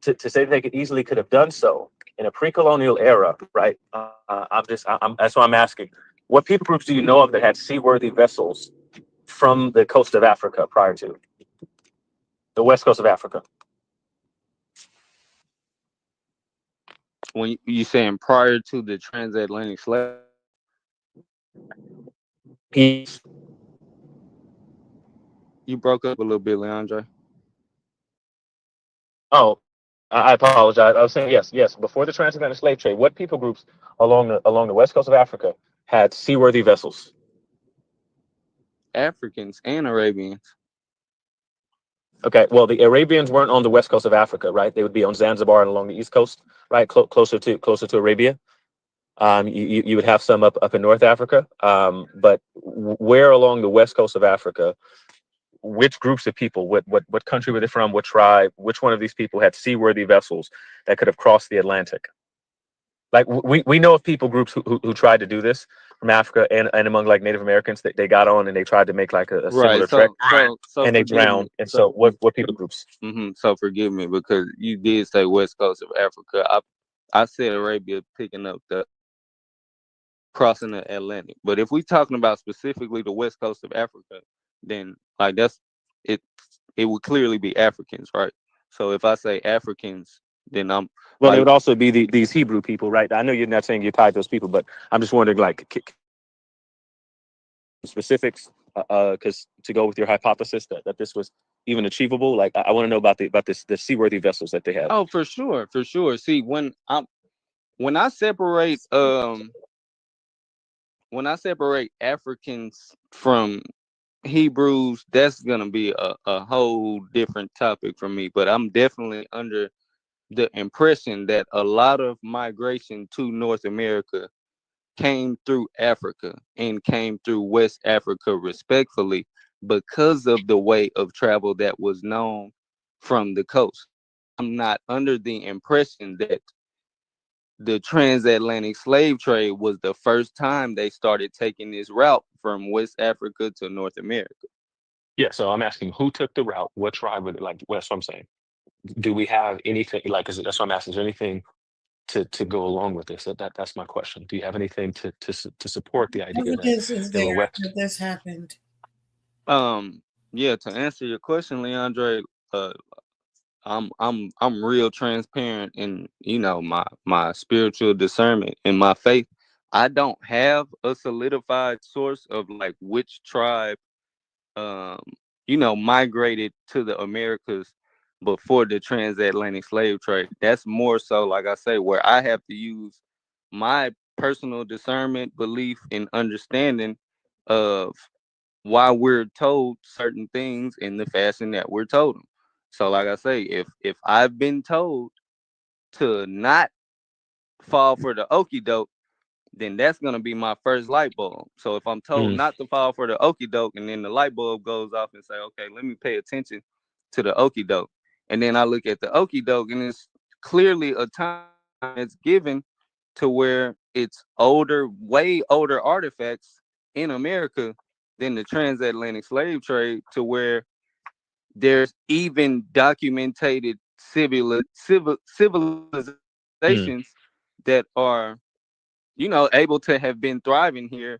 To say that they could have done so in a pre-colonial era, right? That's why I'm asking. What people groups do you know of that had seaworthy vessels from the coast of Africa prior to the west coast of Africa?
When you saying prior to the transatlantic slave,
Yes.
you broke up a little bit, Leondre.
Oh, I apologize. I was saying yes. Before the transatlantic slave trade, what people groups along the west coast of Africa had seaworthy vessels?
Africans and Arabians.
Okay, well, the Arabians weren't on the west coast of Africa, right? They would be on Zanzibar and along the east coast, right, closer to Arabia. You would have some up in North Africa, but where along the west coast of Africa, which groups of people, what country were they from, what tribe, which one of these people had seaworthy vessels that could have crossed the Atlantic? Like we know of people groups who tried to do this from Africa and among like Native Americans that they got on and they tried to make like a
Right.
similar trek
So
and they
forgive me.
drowned. And so what people groups?
So forgive me, because you did say west coast of Africa. I said Arabia picking up the crossing the Atlantic. But if we talking about specifically the west coast of Africa, then like that's it. It would clearly be Africans, right? So if I say Africans, then I'm
Well, they
like,
would also be these Hebrew people, right? I know you're not saying you're tied to those people, but I'm just wondering, like, specifics, because to go with your hypothesis that this was even achievable, like, I want to know about the seaworthy vessels that they have.
oh, for sure, for sure. See, when I separate Africans from Hebrews, that's gonna be a whole different topic for me. But I'm definitely under the impression that a lot of migration to North America came through Africa and came through West Africa respectfully because of the way of travel that was known from the coast. I'm not under the impression that the transatlantic slave trade was the first time they started taking this route from West Africa to North America.
Yeah, so I'm asking who took the route, what tribe would it, like, well, that's what I'm saying. Do we have anything, like, that's what I'm asking, is there anything to go along with this? That's my question. Do you have anything to support the idea that
Evidence is
there were
there
West?
that this happened.
Yeah, to answer your question, Leondre, uh, I'm real transparent in my spiritual discernment and my faith. I don't have a solidified source of like which tribe um migrated to the Americas before the transatlantic slave trade. That's more so, like I say, where I have to use my personal discernment, belief, and understanding of why we're told certain things in the fashion that we're told them. So, like I say, if I've been told to not fall for the okie doke, then that's gonna be my first light bulb. So if I'm told
Mm,
not to fall for the okie doke, and then the light bulb goes off and say, okay, let me pay attention to the okie doke, and then I look at the okie doke, and it's clearly a time that's given to where it's older, way older artifacts in America than the transatlantic slave trade, to where there's even documented
mm.
civilizations that are able to have been thriving here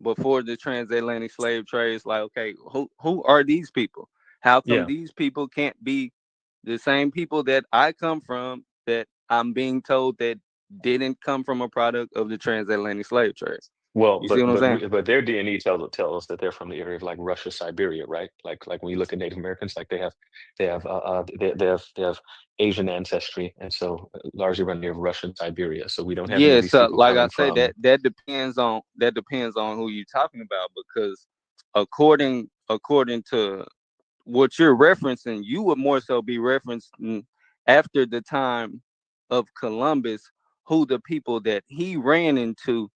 before the transatlantic slave trade. Is like, okay, who are these people? How come
Yeah.
these people can't be the same people that I come from, that I'm being told that didn't come from a product of the transatlantic slave trade?
Well,
You see what I'm saying?
but their DNA tells us that they're from the area of like Russia, Siberia, right? Like when you look at Native Americans, like they have Asian ancestry, and so largely around the area of Russia and Siberia. So we don't have any of
Yeah,
these
so
people
like I
coming
say,
from.
that depends on who you're talking about, because according to what you're referencing, you would more so be referencing after the time of Columbus, who the people that he ran into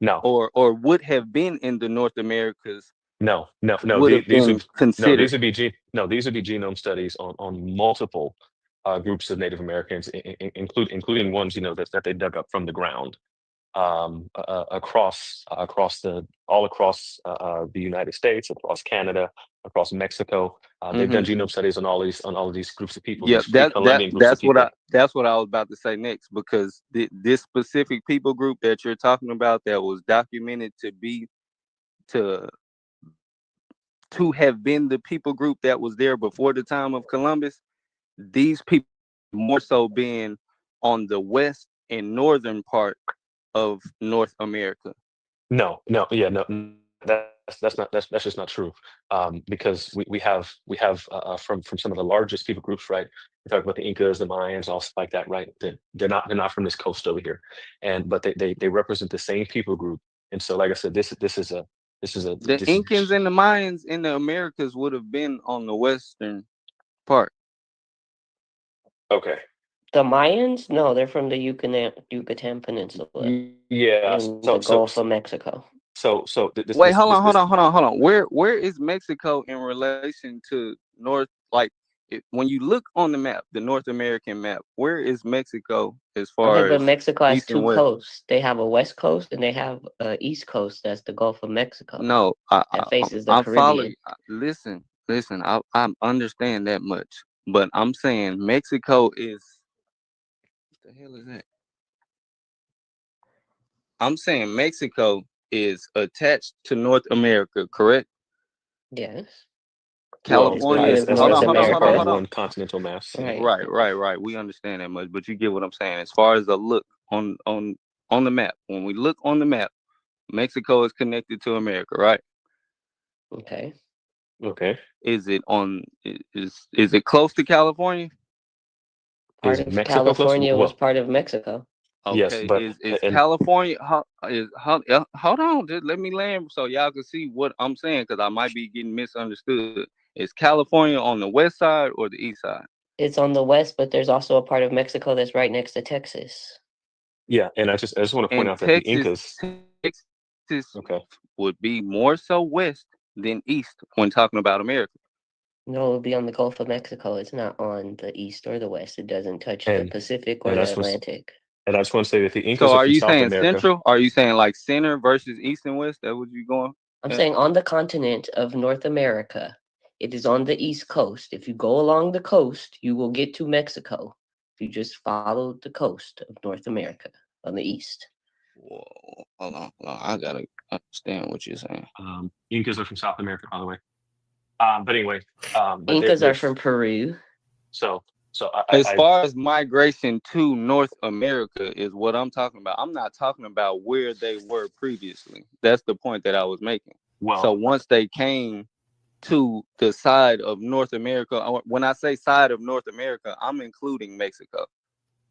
No,
or would have been in the North Americas
no.
would have
These
been
would no.
considered.
These would be these would be genome studies on multiple groups of Native Americans, including ones that they dug up from the ground across the United States, across Canada, across Mexico. They've done
Hmm.
genome studies on all of these groups of people,
Yeah,
these pre-Columbian groups of people.
that's what I was about to say next, because this specific people group that you're talking about, that was documented to to have been the people group that was there before the time of Columbus. These people more so being on the west and northern part of North America.
No, no, yeah, no, that's just not true. Because we have from some of the largest people groups, right? We talk about the Incas, the Mayans, all stuff like that, right? They're not from this coast over here, and but they represent the same people group. And so, like I said,
The
this is
Incans and the Mayans in the Americas would have been on the western part.
okay.
The Mayans? No, they're from the Yucatan Peninsula
Yeah.
in the Gulf of Mexico.
Wait, hold on, hold
This
on, hold on, hold on. Where is Mexico in relation to North? Like, when you look on the map, the North American map, where is Mexico as
Okay,
far
but
as
Mexico has
east and
two
west?
coasts. They have a west coast and they have a east coast. That's the Gulf of Mexico
No,
that faces the
I follow you.
Caribbean.
Listen, listen. I understand that much, but I'm saying Mexico is. What the hell is that? I'm saying Mexico is attached to North America, correct?
Yes,
well,
it's
California
part
is.
of
as
Hold
North
on,
as
hold on,
as a
hold on,
part of
hold
America,
on.
one continental mass. Yeah.
right?
Right, right, right. We understand that much, but you get what I'm saying. As far as the look on the map, when we look on the map, Mexico is connected to America, right?
Okay.
Okay.
Is it on? Is it close to California?
Part
Is
of
Mexico close?
California was
Well,
part of Mexico.
yes,
Okay,
but
is
and
California? Hold on, just let me land so y'all can see what I'm saying, because I might be getting misunderstood. Is California on the west side or the east side?
It's on the west, but there's also a part of Mexico that's right next to Texas.
yeah, and I just want to point
And
out that the Incas.
Texas
Okay.
would be more so west than east when talking about America.
No, it would be on the Gulf of Mexico. It's not on the east or the west. It doesn't touch the
And
Pacific or
and I
the
just want
Atlantic.
and I just want to say that the
So
Incas are
are
from
you
South
saying
America.
central? Are you saying like center versus east and west? That what you going
I'm
at?
saying on the continent of North America, it is on the east coast. If you go along the coast, you will get to Mexico. You just followed the coast of North America on the east.
Whoa, hold on. I gotta understand what you're saying.
Incas are from South America, by the way. But anyway, but
Incas are
there's
from Peru.
so
As far as migration to North America is what I'm talking about. I'm not talking about where they were previously. That's the point that I was making.
well,
So once they came to the side of North America, when I say side of North America, I'm including Mexico.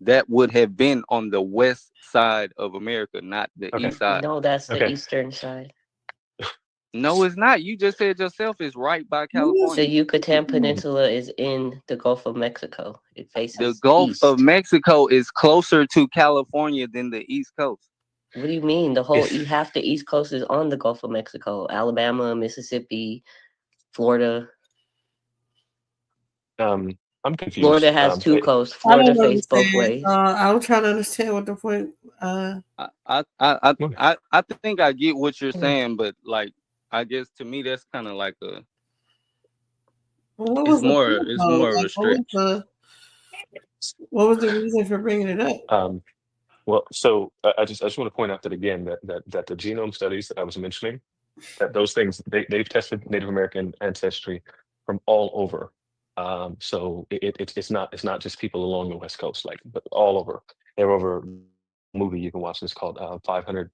That would have been on the west side of America, not the
okay,
east side.
No, that's the
okay.
eastern side.
No, it's not. You just said yourself it's right by
The
California.
Yucatan Peninsula is in the Gulf of Mexico. It
The
faces
Gulf of
east.
Mexico is closer to California than the East Coast.
What do you mean? The whole
It's,
half the East Coast is on the Gulf of Mexico. Alabama, Mississippi, Florida.
I'm
Florida
confused.
has two coasts.
I
Florida
don't
face both
understand.
ways.
I'm trying to understand what the point.
I think I get what you're saying, but like I guess to me that's kind of like a
What was the point
it's
though?
more of
Like,
a stretch.
what was the reason for bringing it up?
Well, so I just want to point out that again that the genome studies that I was mentioning, that those things they've tested Native American ancestry from all over. So it's not just people along the West Coast, like, but all over. They're over a movie you can watch. It's called 500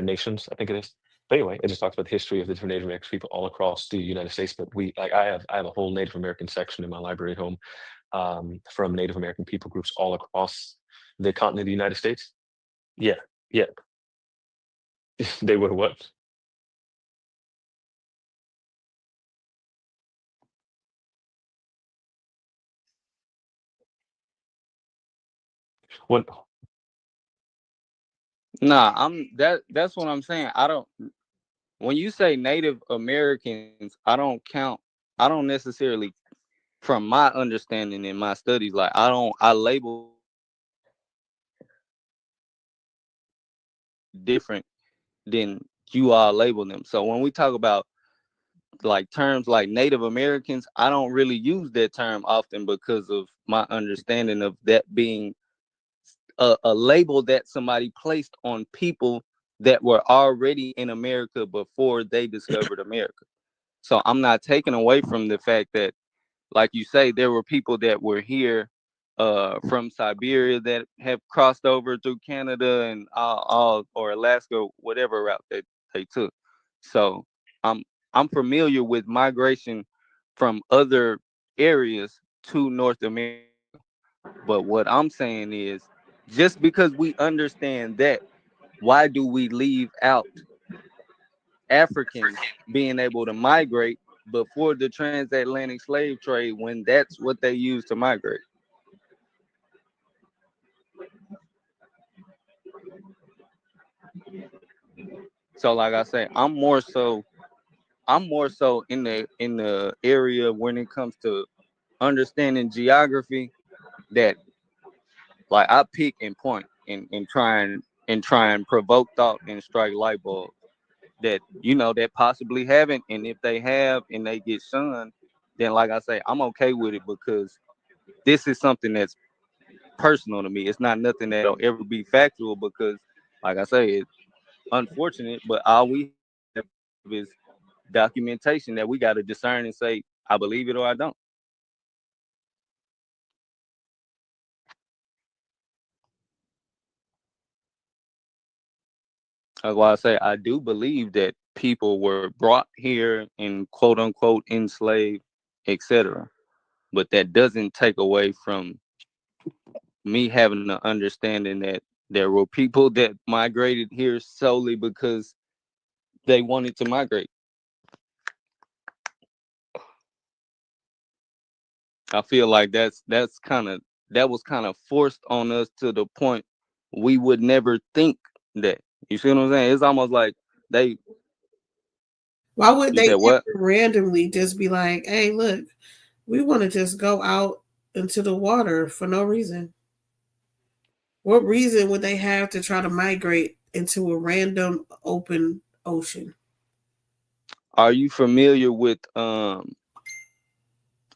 Nations, I think it is. But anyway, it just talks about the history of the different Native American people all across the United States. But I have a whole Native American section in my library at home, from Native American people groups all across the continent of the United States. Yeah, yeah, they were what? What?
Nah, that's what I'm saying. I don't when you say Native Americans, I don't necessarily from my understanding in my studies, like I label different than you all label them. So when we talk about like terms like Native Americans, I don't really use that term often because of my understanding of that being a label that somebody placed on people that were already in America before they discovered America. So I'm not taking away from the fact that, like you say, there were people that were here from Siberia that have crossed over through Canada and all or Alaska, whatever route that they took. So I'm I'm familiar with migration from other areas to North America. But what I'm saying is, just because we understand that, why do we leave out Africans being able to migrate before the transatlantic slave trade when that's what they used to migrate? So like I say, I'm more so in the area when it comes to understanding geography that like I pick and point and try and provoke thought and strike light bulbs that that possibly haven't, and if they have and they get shunned, then like I say, I'm okay with it because this is something that's personal to me. It's not nothing that'll ever be factual because, like I say, it's unfortunate, but all we have is documentation that we got to discern and say, I believe it or I don't. That's why I say I do believe that people were brought here and quote unquote enslaved, etc. But that doesn't take away from me having the understanding that there were people that migrated here solely because they wanted to migrate. I feel like that was kind of forced on us to the point we would never think that. You see what I'm saying? It's almost like they.
Why would
You
they
said
ever
what?
randomly just be like, "Hey, look, we want to just go out into the water for no reason"? What reason would they have to try to migrate into a random open ocean?
Are you familiar with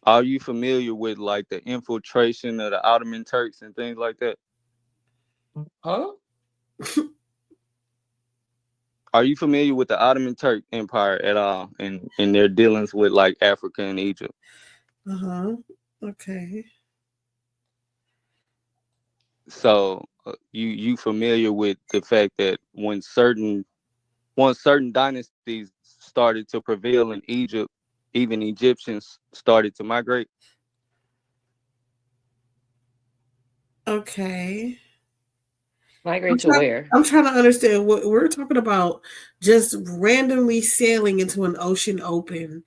Are you familiar with like the infiltration of the Ottoman Turks and things like that?
Huh?
Are you familiar with the Ottoman Turk Empire at all, and their dealings with like Africa and Egypt?
Okay.
So you familiar with the fact that once certain dynasties started to prevail in Egypt, even Egyptians started to migrate?
Okay.
Migrate to where?
I'm trying to understand what we're talking about. Just randomly sailing into an ocean open,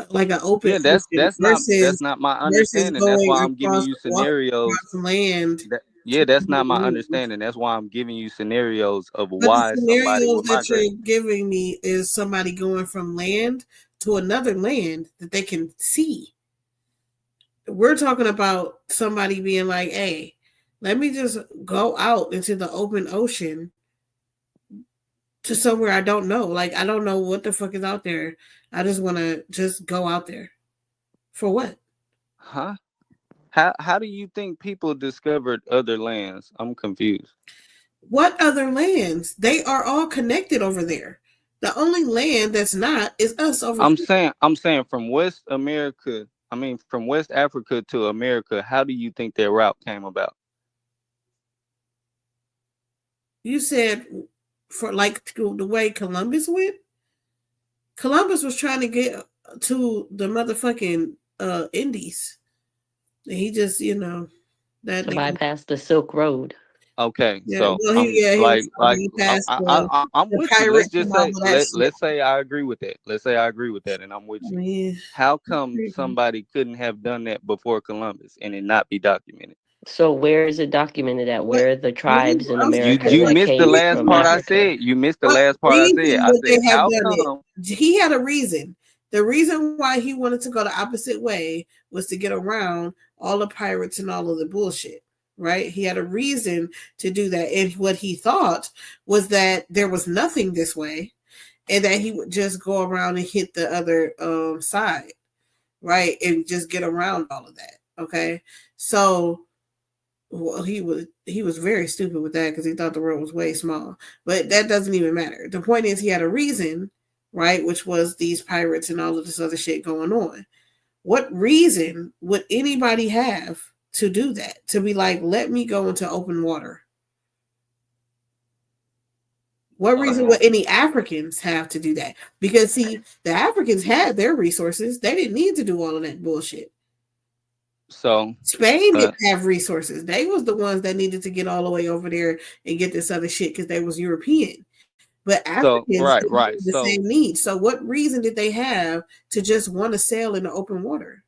like an open
Yeah,
ocean,
that's not my understanding. That's
going
why I'm giving
across
you
the water,
scenarios.
across land.
Yeah, that's not my understanding. That's why I'm giving you scenarios of
But the
why somebody
scenarios
would
that
migrate.
you're giving me is somebody going from land to another land that they can see. We're talking about somebody being like, hey, let me just go out into the open ocean to somewhere I don't know. Like, I don't know what the fuck is out there. I just want to just go out there. For what?
Huh? How do you think people discovered other lands? I'm confused.
What other lands? They are all connected over there. The only land that's not is us over here.
I'm saying from West America, I mean from West Africa to America, how do you think that route came about?
You said for like the way Columbus went? Columbus was trying to get to the motherfucking Indies. And he just, that
To
nigga.
bypass the Silk Road.
Okay,
Yeah,
so
well,
I'm
he was
like
trying to pass
I'm
the
with you. Let's
pirates
just
and all
say
of that shit.
let's say I agree with that. Let's say I agree with that, and I'm with
I
you.
mean,
How come somebody couldn't have done that before Columbus and it not be documented?
So where is it documented at?
what,
Where the tribes in
I'm
America
You
like,
that
missed the
came
last
from
part I
Africa?
said. You missed the
what
last part I said.
reason
I
would
said,
they have
how
done it?
come?
He had a reason. The reason why he wanted to go the opposite way was to get around all the pirates and all of the bullshit. Right? He had a reason to do that. And what he thought was that there was nothing this way and that he would just go around and hit the other side, right? And just get around all of that. Okay. So well, he was very stupid with that because he thought the world was way small. But that doesn't even matter. The point is he had a reason, right? Which was these pirates and all of this other shit going on. What reason would anybody have to do that? To be like, let me go into open water. What reason would any Africans have to do that? Because see, the Africans had their resources. They didn't need to do all of that bullshit.
So,
Spain
uh,
didn't have resources. They was the ones that needed to get all the way over there and get this other shit because they was European. But Africans didn't
right.
have the same needs. So what reason did they have to just want to sail in the open water?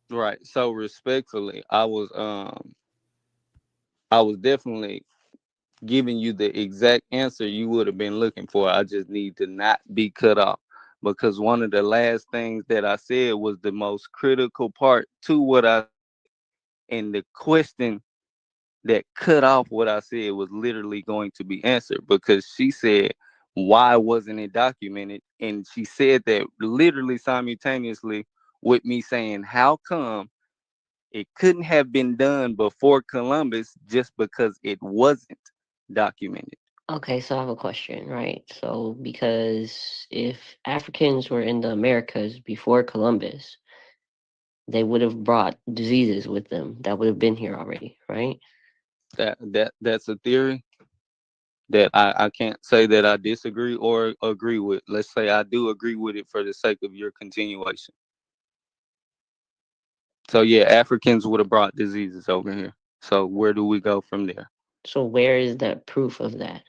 Right. So respectfully, I was definitely giving you the exact answer you would have been looking for. I just need to not be cut off because one of the last things that I said was the most critical part to what I, and the question that cut off what I said was literally going to be answered because she said, why wasn't it documented? And she said that literally simultaneously with me saying, how come it couldn't have been done before Columbus just because it wasn't documented?
Okay, so I have a question, right? So because if Africans were in the Americas before Columbus, they would have brought diseases with them that would have been here already, right?
That's a theory that I can't say that I disagree or agree with. Let's say I do agree with it for the sake of your continuation. So yeah, Africans would have brought diseases over here. So where do we go from there?
So where is that proof of that?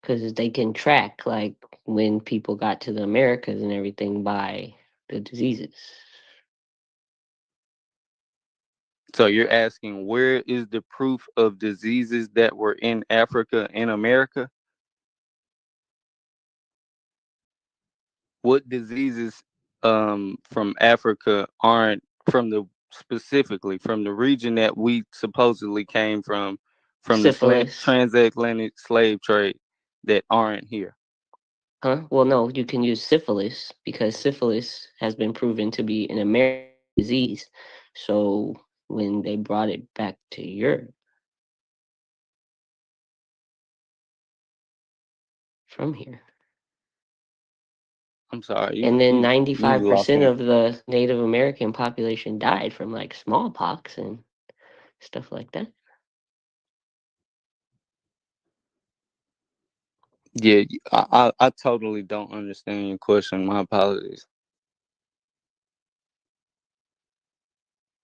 Because they can track like when people got to the Americas and everything by the diseases.
So you're asking where is the proof of diseases that were in Africa and America? What diseases from Africa aren't from the specifically from the region that we supposedly came from the
Syphilis.
transatlantic slave trade that aren't here?
Huh? Well, no, you can use syphilis because syphilis has been proven to be an American disease. So when they brought it back to Europe from here,
I'm sorry,
and then
you lost
95%
me.
of the Native American population died from like smallpox and stuff like that.
Yeah, I totally don't understand your question. My apologies.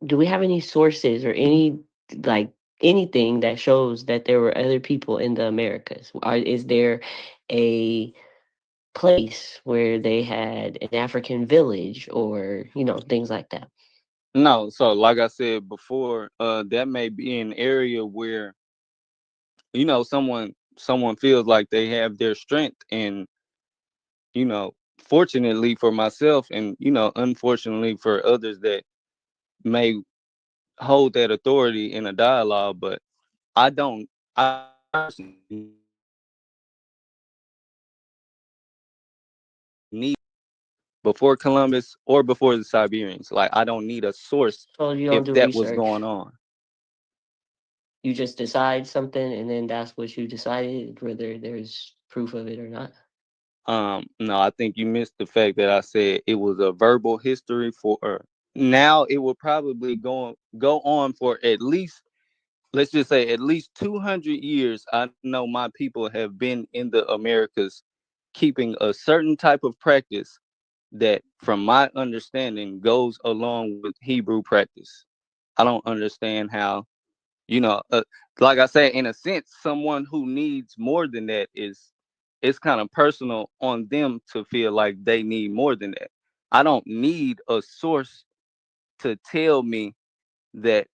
Do we have any sources or any like anything that shows that there were other people in the Americas? Is there a place where they had an African village or, things like that?
No, so like I said before, that may be an area where someone feels like they have their strength, and fortunately for myself, and unfortunately for others that may hold that authority in a dialogue, but I personally need before Columbus or before the Siberians. Like, I don't need a source
So you don't
if
do
that was
research.
going on.
You just decide something and then that's what you decided, whether there's proof of it or not.
No, I think you missed the fact that I said it was a verbal history for now. It will probably go on for at least, let's just say, at least 200 years. I know my people have been in the Americas keeping a certain type of practice that, from my understanding, goes along with Hebrew practice. I don't understand how, you know, uh, like I said, in a sense, someone who needs more than that it's kind of personal on them to feel like they need more than that. I don't need a source to tell me that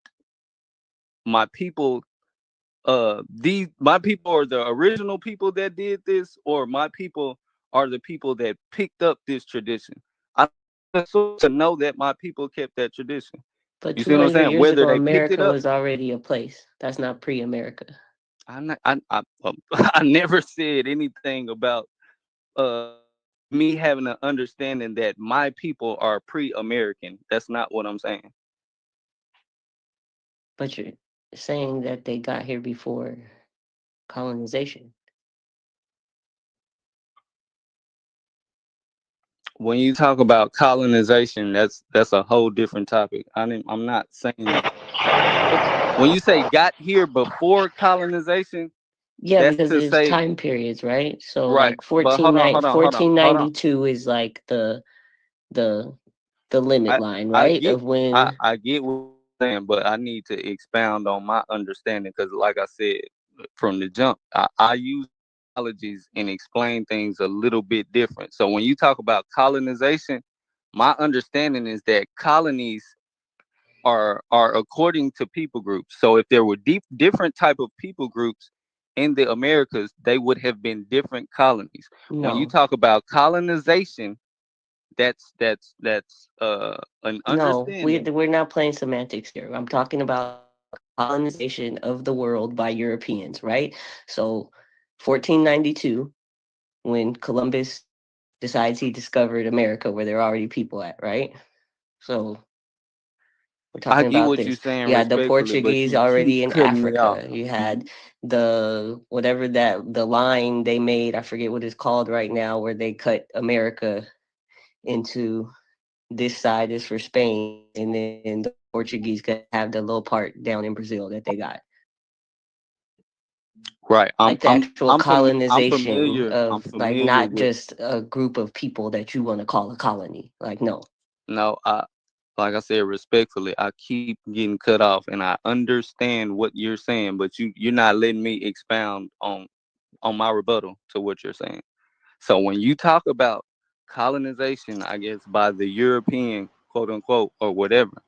my people these my people are the original people that did this, or my people are the people that picked up this tradition. I don't need a source to know that my people kept that tradition.
But
You see what I'm
200
saying?
years
Whether
ago,
they picked it
America
up,
was already a place. That's not pre-America.
I'm not, I never said anything about uh me having an understanding that my people are pre-American. That's not what I'm saying.
But you're saying that they got here before colonization.
When you talk about colonization, that's a whole different topic. I'm not saying when you say got here before colonization,
Yeah,
that's
because
to
there's
say
time periods, right? So
right.
like
But hold on, hold on, hold on, hold on.
1492 is like the the limit
I
line,
I
right?
get
Of when.
I get what you're saying, but I need to expound on my understanding because, like I said from the jump, I use analogies and explain things a little bit different. So when you talk about colonization, my understanding is that colonies are according to people groups. So if there were different type of people groups in the Americas, they would have been different colonies. When you
No,
talk about colonization, that's an
no,
understanding.
we're not playing semantics here. I'm talking about colonization of the world by Europeans, right? So 1492, when Columbus decides he discovered America where there are already people at, right? So we're
I
talking
get
about
what you're
this.
saying
You had the
respectfully, but
Portuguese
you keep
already in
cutting me off.
Africa. You had the whatever that the line they made, I forget what it's called right now, where they cut America into this side is for Spain, and then the Portuguese could have the little part down in Brazil that they got.
Right.
Like the actual
I'm
colonization
familiar. I'm
of like
familiar
not
with.
just a group of people that you want to call a colony. Like no.
No, like I said respectfully, I keep getting cut off, and I understand what you're saying, but you're not letting me expound on my rebuttal to what you're saying. So when you talk about colonization, I guess by the European, quote unquote, or whatever,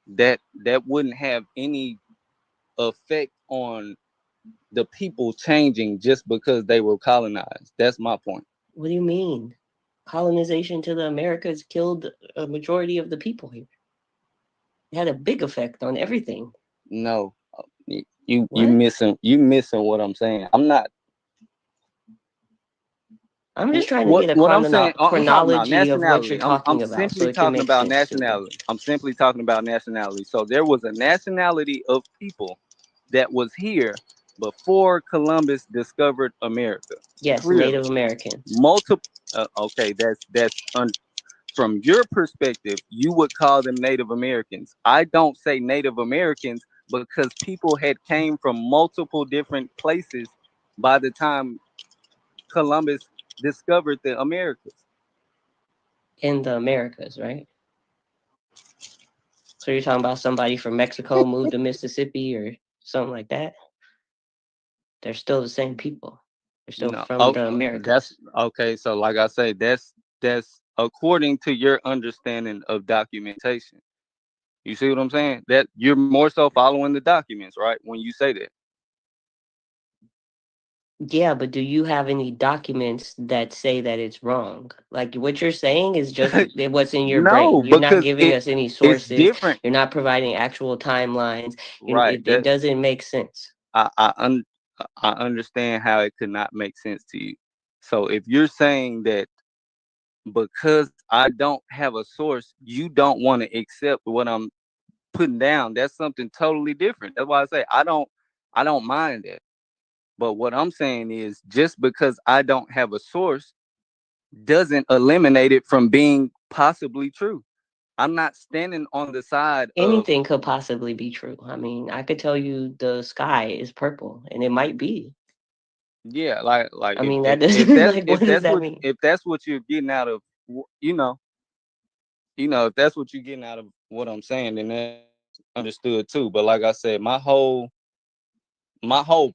that wouldn't have any effect on the people changing just because they were colonized. That's my point.
What do you mean? Colonization to the Americas killed a majority of the people here. It had a big effect on everything.
No, you
What?
missing what I'm saying. I'm not.
I'm just trying to get a
What I'm saying, I'm talking about
chronology of what you're
nationality. I'm
talking about so
simply
it can
talking
make
about
sense to me.
nationality. I'm simply talking about nationality. So there was a nationality of people that was here before Columbus discovered America.
Yes,
Clearly,
Native Americans.
multiple. Okay, from your perspective, you would call them Native Americans. I don't say Native Americans because people had came from multiple different places by the time Columbus discovered the Americas.
In the Americas, right? So you're talking about somebody from Mexico moved to Mississippi or something like that? They're still the same people. They're still
No,
from
oh,
the
that's
Americas.
okay. So, like I say, that's according to your understanding of documentation. You see what I'm saying? That you're more so following the documents, right? When you say
Yeah, but do you have any documents that say that it's wrong? Like what you're saying is just
that.
what's in your
No,
brain. You're not
because
giving us any
it's
sources.
different,
You're not providing actual timelines.
right?
It doesn't make sense.
I I, un, I understand how it could not make sense to you. So if you're saying that because I don't have a source, you don't want to accept what I'm putting down, that's something totally different. That's why I say I don't mind that. But what I'm saying is just because I don't have a source doesn't eliminate it from being possibly true. I'm not standing on the side of
Anything could possibly be true. I mean, I could tell you the sky is purple, and it might be.
yeah, like
I
if
mean, that
if, if
doesn't
that's
like
if
what does
that's
that
what
mean?
if that's what you're getting out of if that's what you're getting out of what I'm saying, then that's understood too. But like I said, my whole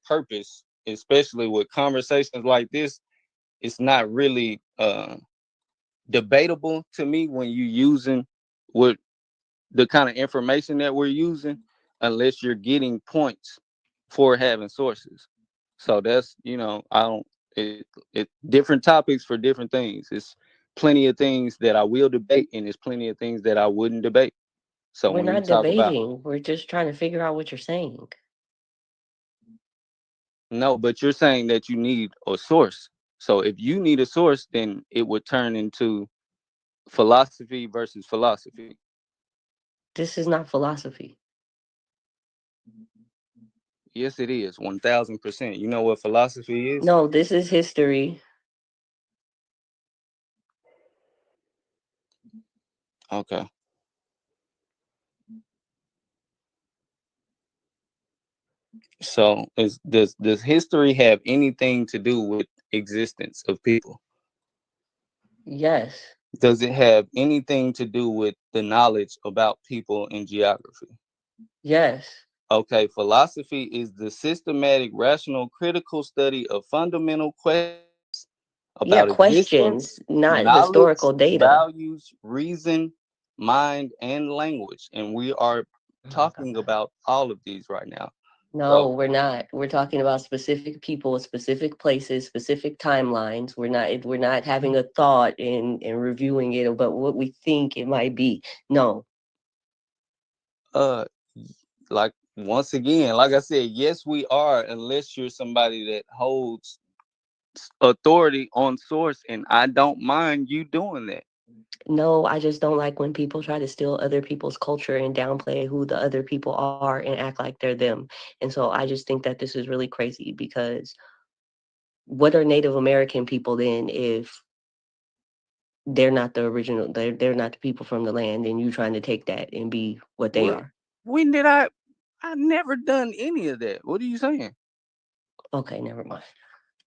purpose, especially with conversations like this, it's not really debatable to me when you using what the kind of information that we're using, unless you're getting points for having sources. So that's I don't it different topics for different things. It's plenty of things that I will debate, and there's plenty of things that I wouldn't debate. So
We're
when you
not
talk about
debating. We're just trying to figure out what you're saying.
no, but you're saying that you need a source. So if you need a source, then it would turn into philosophy versus philosophy.
This is not philosophy.
Yes, it is 1,000%. You know what philosophy is?
No, this is history.
Okay. So does history have anything to do with existence of people?
Yes.
Does it have anything to do with the knowledge about people in geography?
Yes.
Okay, philosophy is the systematic, rational, critical study of fundamental questions
Yeah,
about existence,
questions, not
knowledge,
historical data.
values, reason, mind, and language. And we are
Oh my
talking
God.
about all of these right now.
No,
So
we're not. We're talking about specific people, specific places, specific timelines. We're not having a thought and reviewing it about what we think it might be. No.
uh like once again, like I said, yes, we are, unless you're somebody that holds authority on source, and I don't mind you doing that.
No, I just don't like when people try to steal other people's culture and downplay who the other people are and act like they're them. And so I just think that this is really crazy because what are Native American people then if they're not the original, they're not the people from the land and you trying to take that and be what they
When
are?
when did I never done any of that. What are you saying?
Okay, never mind.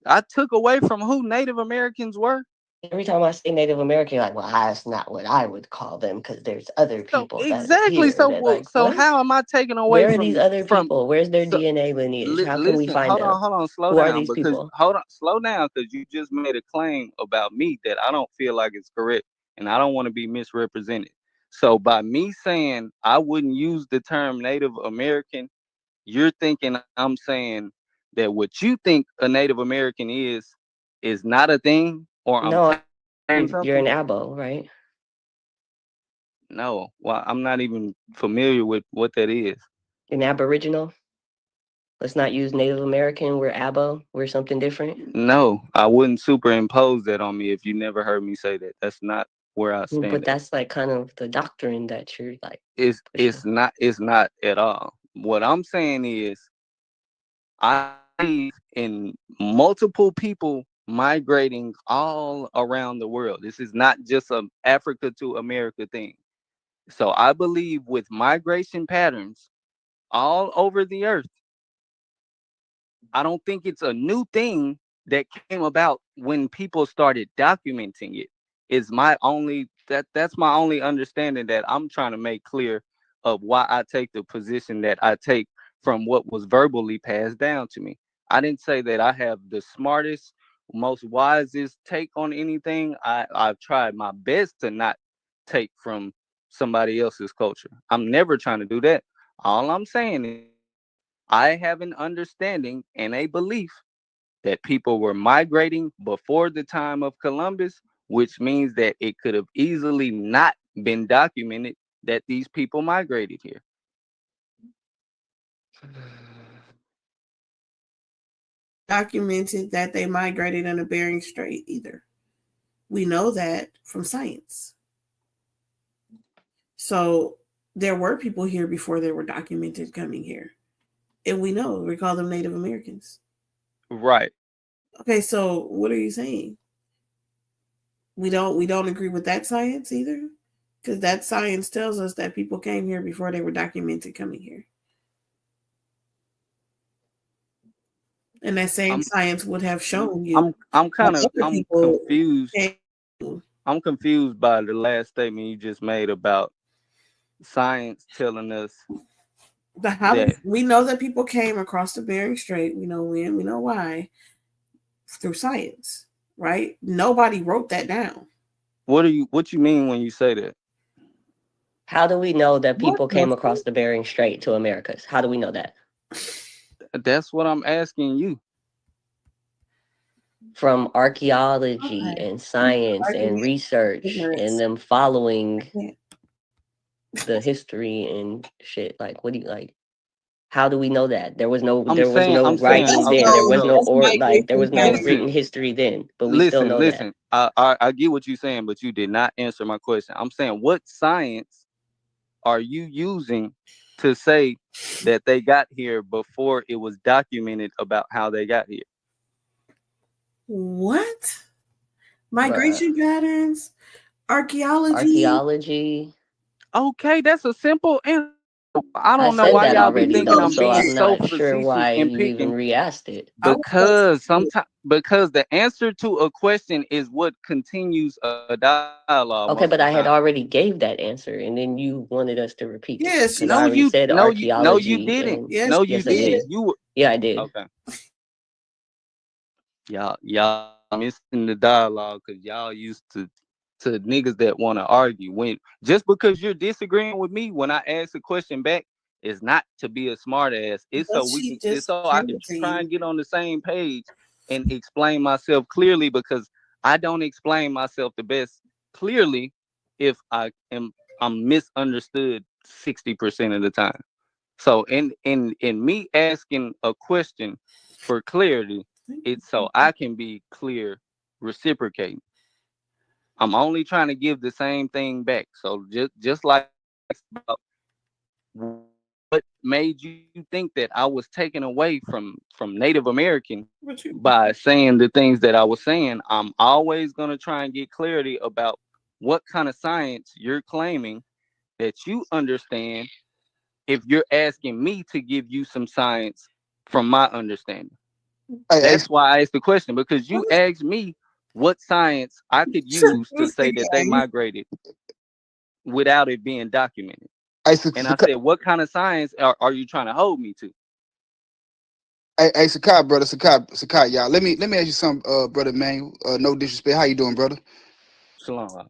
I took away from who Native Americans were.
Every time I say Native American, like, well, that's not what I would call them because there's other
So
people that are
exactly.
here
So
that like,
so
what?
how am I taking away
Where are these other
from
people? Where's their
so
DNA lineage? How can we
listen,
find them?
hold on, slow
Who are
down,
these
because
people?
hold on, slow down, because you just made a claim about me that I don't feel like it's correct, and I don't want to be misrepresented. So by me saying I wouldn't use the term Native American, you're thinking I'm saying that what you think a Native American is not a thing, or I'm
No,
saying
you're an
something.
abo, right?
No, well, I'm not even familiar with what that is.
An aboriginal. Let's not use Native American. We're ABO. We're something different.
No, I wouldn't superimpose that on me if you never heard me say that. That's not where I stand
But
at.
that's like kind of the doctrine that you're like
It's
pushing.
it's not at all. What I'm saying is I believe in multiple people migrating all around the world. This is not just a Africa to America thing. So I believe with migration patterns all over the earth, I don't think it's a new thing that came about when people started documenting it. Is my only that's my only understanding that I'm trying to make clear of why I take the position that I take from what was verbally passed down to me. I didn't say that I have the smartest, most wisest take on anything. I've tried my best to not take from somebody else's culture. I'm never trying to do that. All I'm saying is I have an understanding and a belief that people were migrating before the time of Columbus, which means that it could have easily not been documented that these people migrated here.
Documented that they migrated in the Bering Strait either. We know that from science. So there were people here before they were documented coming here. And we know, we call them Native Americans.
Right.
Okay, so what are you saying? We don't agree with that science either? Because that science tells us that people came here before they were documented coming here. And that same science would have shown you.
I'm
people
confused. I'm confused by the last statement you just made about science telling us that
we know that people came across the Bering Strait. We know when, we know why, through science, right? Nobody wrote that down.
What you mean when you say that?
How do we know that people came across the Bering Strait to Americas? How do we know that?
That's what I'm asking you.
From archaeology and science and research and them following the history and shit. Like, what do you like? How do we know that? There was no writing then. There was no there was no written history then. But we still know that.
I get what you're saying, but you did not answer my question. I'm saying, what science are you using to say that they got here before it was documented about how they got here?
What? Migration patterns, archaeology.
Okay, that's a simple answer. I don't know why y'all be thinking I'm being so facetious and
you even re-asked it.
Because the answer to a question is what continues a dialogue.
Okay, but I had already gave that answer, and then you wanted us to repeat it.
Yes,
I already said archaeology.
No, you didn't.
Yes,
no, you
yes,
didn't.
Yeah, I did.
Okay. Y'all missing the dialogue because y'all used to niggas that want to argue. When just because you're disagreeing with me when I ask a question back is not to be a smart ass. It's so I can try and get on the same page and explain myself clearly, because I don't explain myself the best clearly if I'm misunderstood 60% of the time. So in me asking a question for clarity, it's so I can be clear reciprocating. I'm only trying to give the same thing back. So just like about what made you think that I was taken away from Native American by saying the things that I was saying, I'm always going to try and get clarity about what kind of science you're claiming that you understand if you're asking me to give you some science from my understanding. That's why I asked the question, because you asked me what science I could use to say that they migrated without it being documented. And I said, what kind of science are you trying to hold me to?
Hey, Sakai, brother, Sakai, y'all. Let me ask you something, brother, man. No disrespect. How you doing, brother?
Shalom.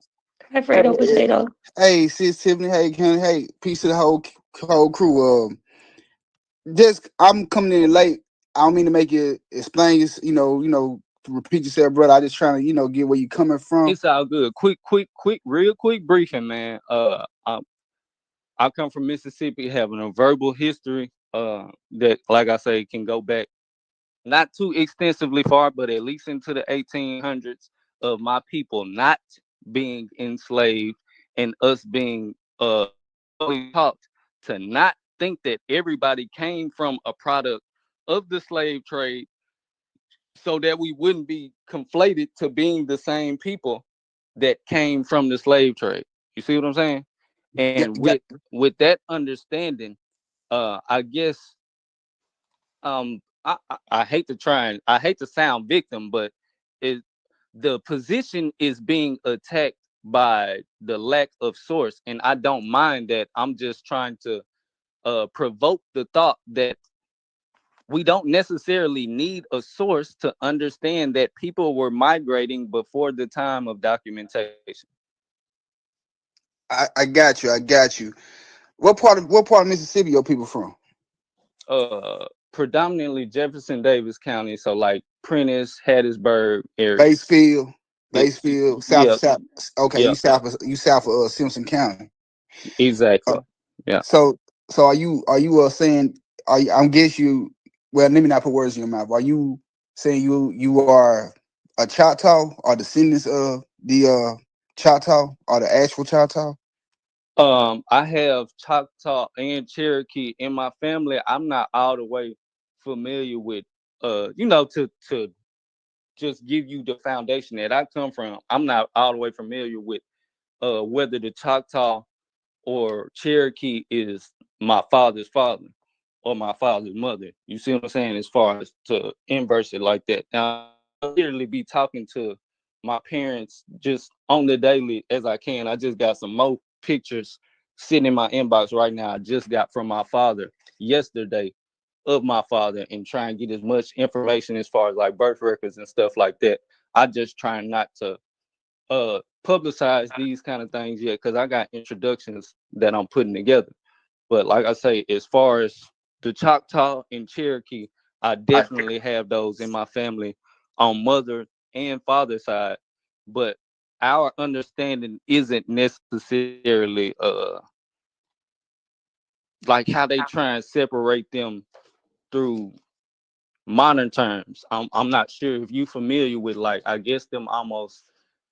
Hi, Fredo Potato.
Hey, sis Tiffany. Hey, Kenny. Hey, peace to the whole crew. Just I'm coming in late. I don't mean to make you explain. To repeat yourself, brother. I just trying to get where you coming from.
It's all good. Real quick briefing, man. I come from Mississippi, having a verbal history that, like I say, can go back not too extensively far, but at least into the 1800s of my people not being enslaved and us being slowly taught to not think that everybody came from a product of the slave trade, so that we wouldn't be conflated to being the same people that came from the slave trade. You see what I'm saying?
Yeah,
And
yeah.
with that understanding, I guess I hate to try and I hate to sound victim, but it the position is being attacked by the lack of source, and I don't mind that. I'm just trying to provoke the thought that we don't necessarily need a source to understand that people were migrating before the time of documentation.
I got you. I got you. What part of Mississippi your people from?
Predominantly Jefferson Davis County, so like Prentice, Hattiesburg area.
Basefield,
It,
Basefield,
yeah,
south. Okay,
yeah,
you south of Simpson County. Uh,
exactly. Yeah.
so are you saying I'm guess you well let me not put words in your mouth. Are you saying you are a Choctaw or descendants of the Choctaw or the actual Choctaw?
I have Choctaw and Cherokee in my family. I'm not all the way familiar with to just give you the foundation that I come from. I'm not all the way familiar with whether the Choctaw or Cherokee is my father's father or my father's mother. You see what I'm saying? As far as to inverse it like that. Now, I literally be talking to my parents just on the daily as I can. I just got some more pictures sitting in my inbox right now. I just got from my father yesterday of my father and try and get as much information as far as like birth records and stuff like that. I just try not to publicize these kind of things yet because I got introductions that I'm putting together. But like I say, as far as the Choctaw and Cherokee, I
I,
definitely have those in my family on mother and father side. But our understanding isn't necessarily like how they try and separate them through modern terms. I'm not sure if you familiar with like I guess them almost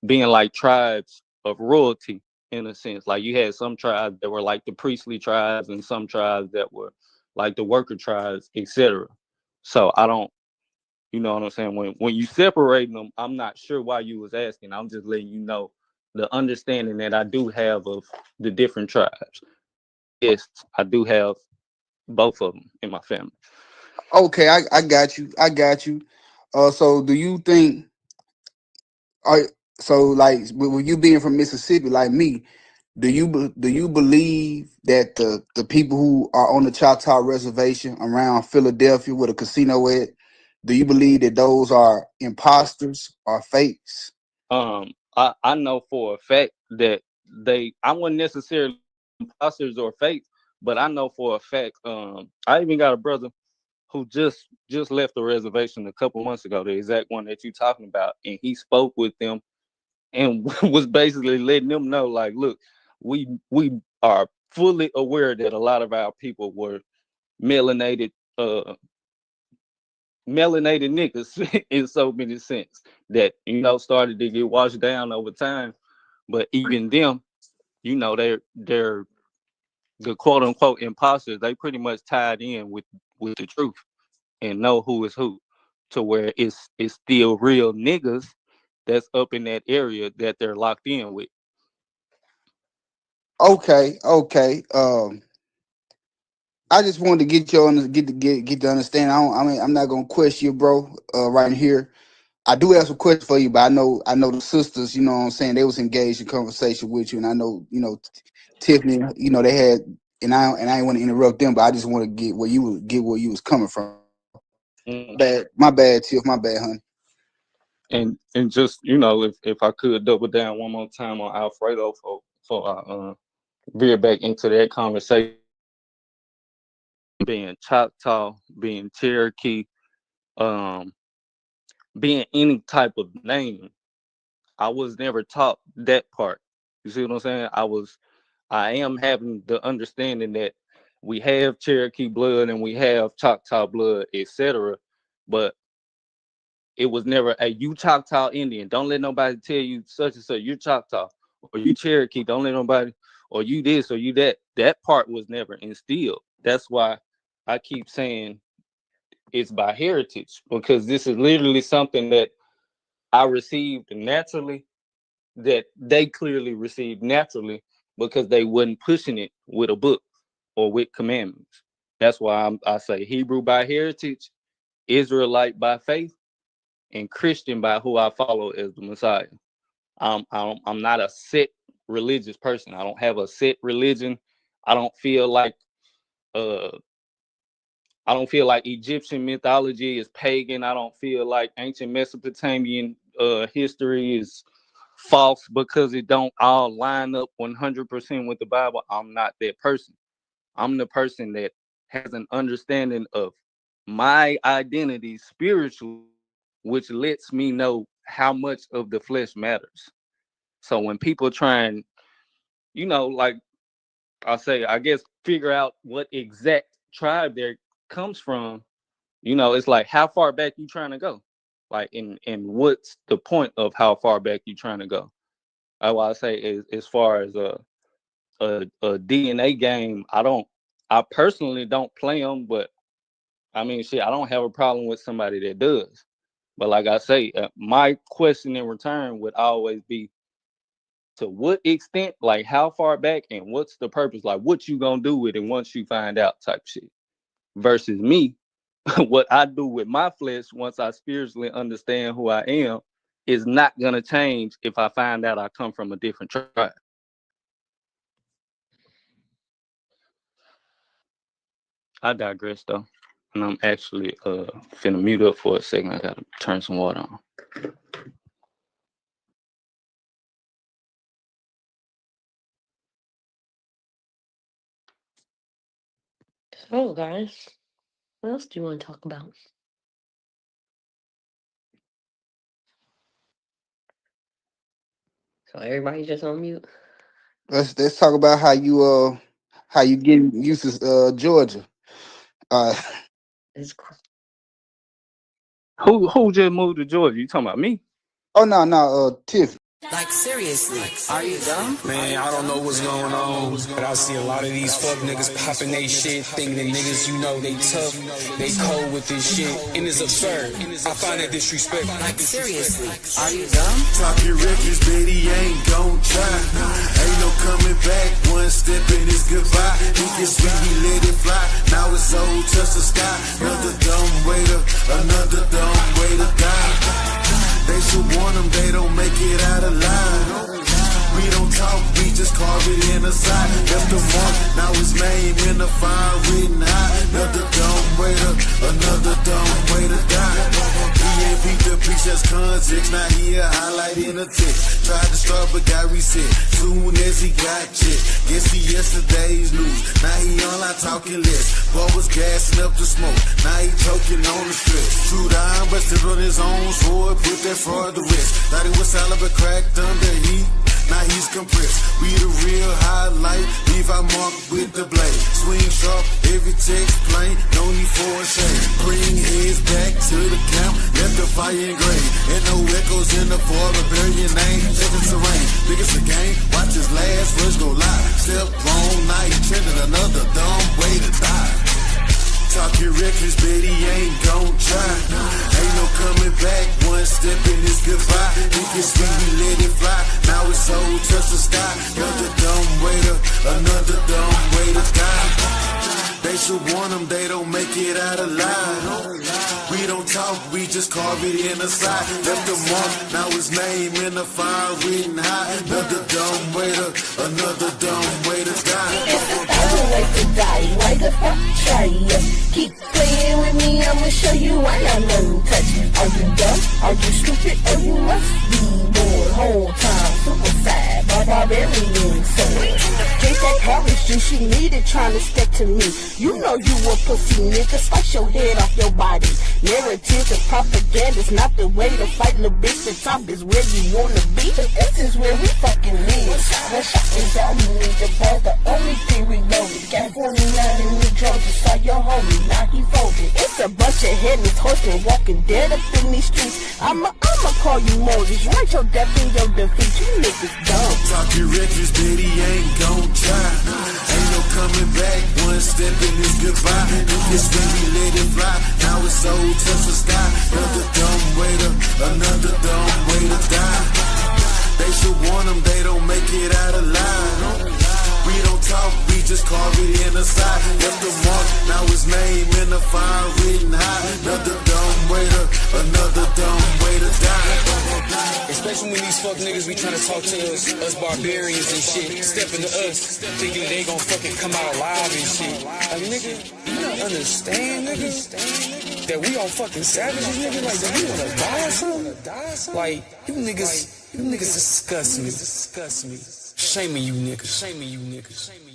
being like tribes of royalty in a sense. Like you had some tribes that were like the priestly tribes and some tribes that were like the worker tribes, etc. So I don't, you know what I'm saying? When you separate them, I'm not sure why you was asking. I'm just letting you know the understanding that I do have of the different tribes. Yes, I do have both of them in my family.
okay, I got you. I got you. So do you think I so like with you being from Mississippi like me, do you believe that the people who are on the Choctaw Reservation around Philadelphia with a casino at, do you believe that those are imposters or fakes?
I know for a fact that I wouldn't necessarily imposters or fakes, but I know for a fact, I even got a brother who just left the reservation a couple months ago, the exact one that you're talking about, and he spoke with them and was basically letting them know, like, look, we are fully aware that a lot of our people were melanated, uh, melanated niggas in so many sense that started to get washed down over time. But even them, they're the quote unquote imposters. They pretty much tied in with the truth and know who is who, to where it's still real niggas that's up in that area that they're locked in with.
Okay, okay. I just wanted to get you on get to understand. I'm not gonna question you, bro. Right here, I do have some questions for you, but I know the sisters. You know what I'm saying? They was engaged in conversation with you, and I know Tiffany. They had, and I didn't want to interrupt them, but I just want to get where you was coming from.
Mm.
My bad, Tiff. My bad, honey.
And just if I could double down one more time on Alfredo for veer back into that conversation, being Choctaw, being Cherokee, um, being any type of name, I was never taught that part. You see what I'm saying? I am having the understanding that we have Cherokee blood and we have Choctaw blood, etc. But it was never a you Choctaw Indian. Don't let nobody tell you such and such. You're Choctaw or you Cherokee. Don't let nobody, or you this or you that. That part was never instilled. That's why I keep saying it's by heritage, because this is literally something that I received naturally, that they clearly received naturally, because they wasn't pushing it with a book or with commandments. That's why I say Hebrew by heritage, Israelite by faith, and Christian by who I follow as the Messiah. I'm not a set religious person. I don't have a set religion. I don't feel like Egyptian mythology is pagan. I don't feel like ancient Mesopotamian history is false because it don't all line up 100% with the Bible. I'm not that person. I'm the person that has an understanding of my identity spiritually, which lets me know how much of the flesh matters. So when people try and, like I say, I guess figure out what exact tribe there comes from, it's like, how far back you trying to go? Like, and what's the point of how far back you trying to go? I say, as far as a DNA game, I personally don't play them, but I mean, shit, I don't have a problem with somebody that does. But like I say, my question in return would always be, to what extent, like how far back, and what's the purpose? Like, what you gonna do with it once you find out, type shit. Versus me, what I do with my flesh once I spiritually understand who I am is not gonna change if I find out I come from a different tribe. I digress though, and I'm actually finna mute up for a second. I gotta turn some water on.
So, guys, what else do you want to talk about? So everybody just on mute.
Let's talk about how you getting used to Georgia.
It's cool.
Who just moved to Georgia? You talking about me?
Oh no, Tiff.
Like, seriously, are you dumb?
Man, I don't know what's going on, but I see a lot of these fuck niggas popping they shit, thinking that niggas, they tough, they cold with this shit, and it's absurd. I find that disrespectful.
Like, seriously, are you dumb?
Talk your records, baby, ain't gon' try. Ain't no coming back, one step and it's goodbye. He can sweet, we let it fly, now it's soul touch the sky. Another dumb way to die. They should warn them, they don't make it out alive. We don't talk, we just carve it in the side. Left the mark, now his name in the fire written high. Another dumb way to die. He ain't beat the preach as context, now he a highlight in the text. Tried to start but got reset, soon as he got checked. Guess he yesterday's news, now he online talking less. Boy was gassing up the smoke, now he choking on the stress. True down, but still on his own sword, put that fraud to rest. Thought he was solid but cracked under heat, now he's compressed. We the real highlight, leave our mark with the blade. Swing sharp, every text plain, no need for a shame. Bring heads back to the camp, left the fire engraved. And no echoes in the form of bury your name. Second terrain, biggest the game, watch his last words go live. Step wrong, now he trending, another dumb way to die. Talk your records, but he ain't gon' try. Ain't no coming back, one step and it's goodbye. He can speak, we let it fly, now his soul touch the sky. Another dumb way to die. They should warn them, they don't make it out alive. We don't talk, we just carve it in the side. Left the mark, now his name in the fire written high. Another dumb way to die.
It's a better way to die, why the fuck try it? Keep playing with me, I'ma show you why I'm untouched. Are you dumb? Are you stupid? Or you must be bored? Whole time, super sad, barbarian soul. Drink that garbage juice, you needed trying to stick to me. You know you a pussy nigga, slice your head off your body. Never narratives and propaganda's not the way to fight, little bitch. The top is where you wanna be. This is where we fucking live. When shot is down, you need the ball. The only thing we loaded. Got 49 in the drugs. You saw your homie, now he folded. It's a bunch of headless horsemen walking dead up in these streets. I'ma call you Moses. Write your death in your defeat. You niggas dumb.
Talking reckless, but he ain't gon' try. Ain't no coming back. One step in is goodbye. This when we let it fly. Now it's old touch the sky. Another dumb way to die. They should warn them they don't make it out alive. We don't talk, we just carve it in the side. Left the mark, now it's name in the fire written high. Another dumb way to die.
Especially when these fuck niggas be trying to talk to us barbarians and shit, stepping to us, thinking they gon' fucking come out alive and shit. Like, nigga, you don't understand, nigga, that we all fucking savages, nigga. Like, that we wanna die or something? Like, you niggas disgust me. Shaming you niggas.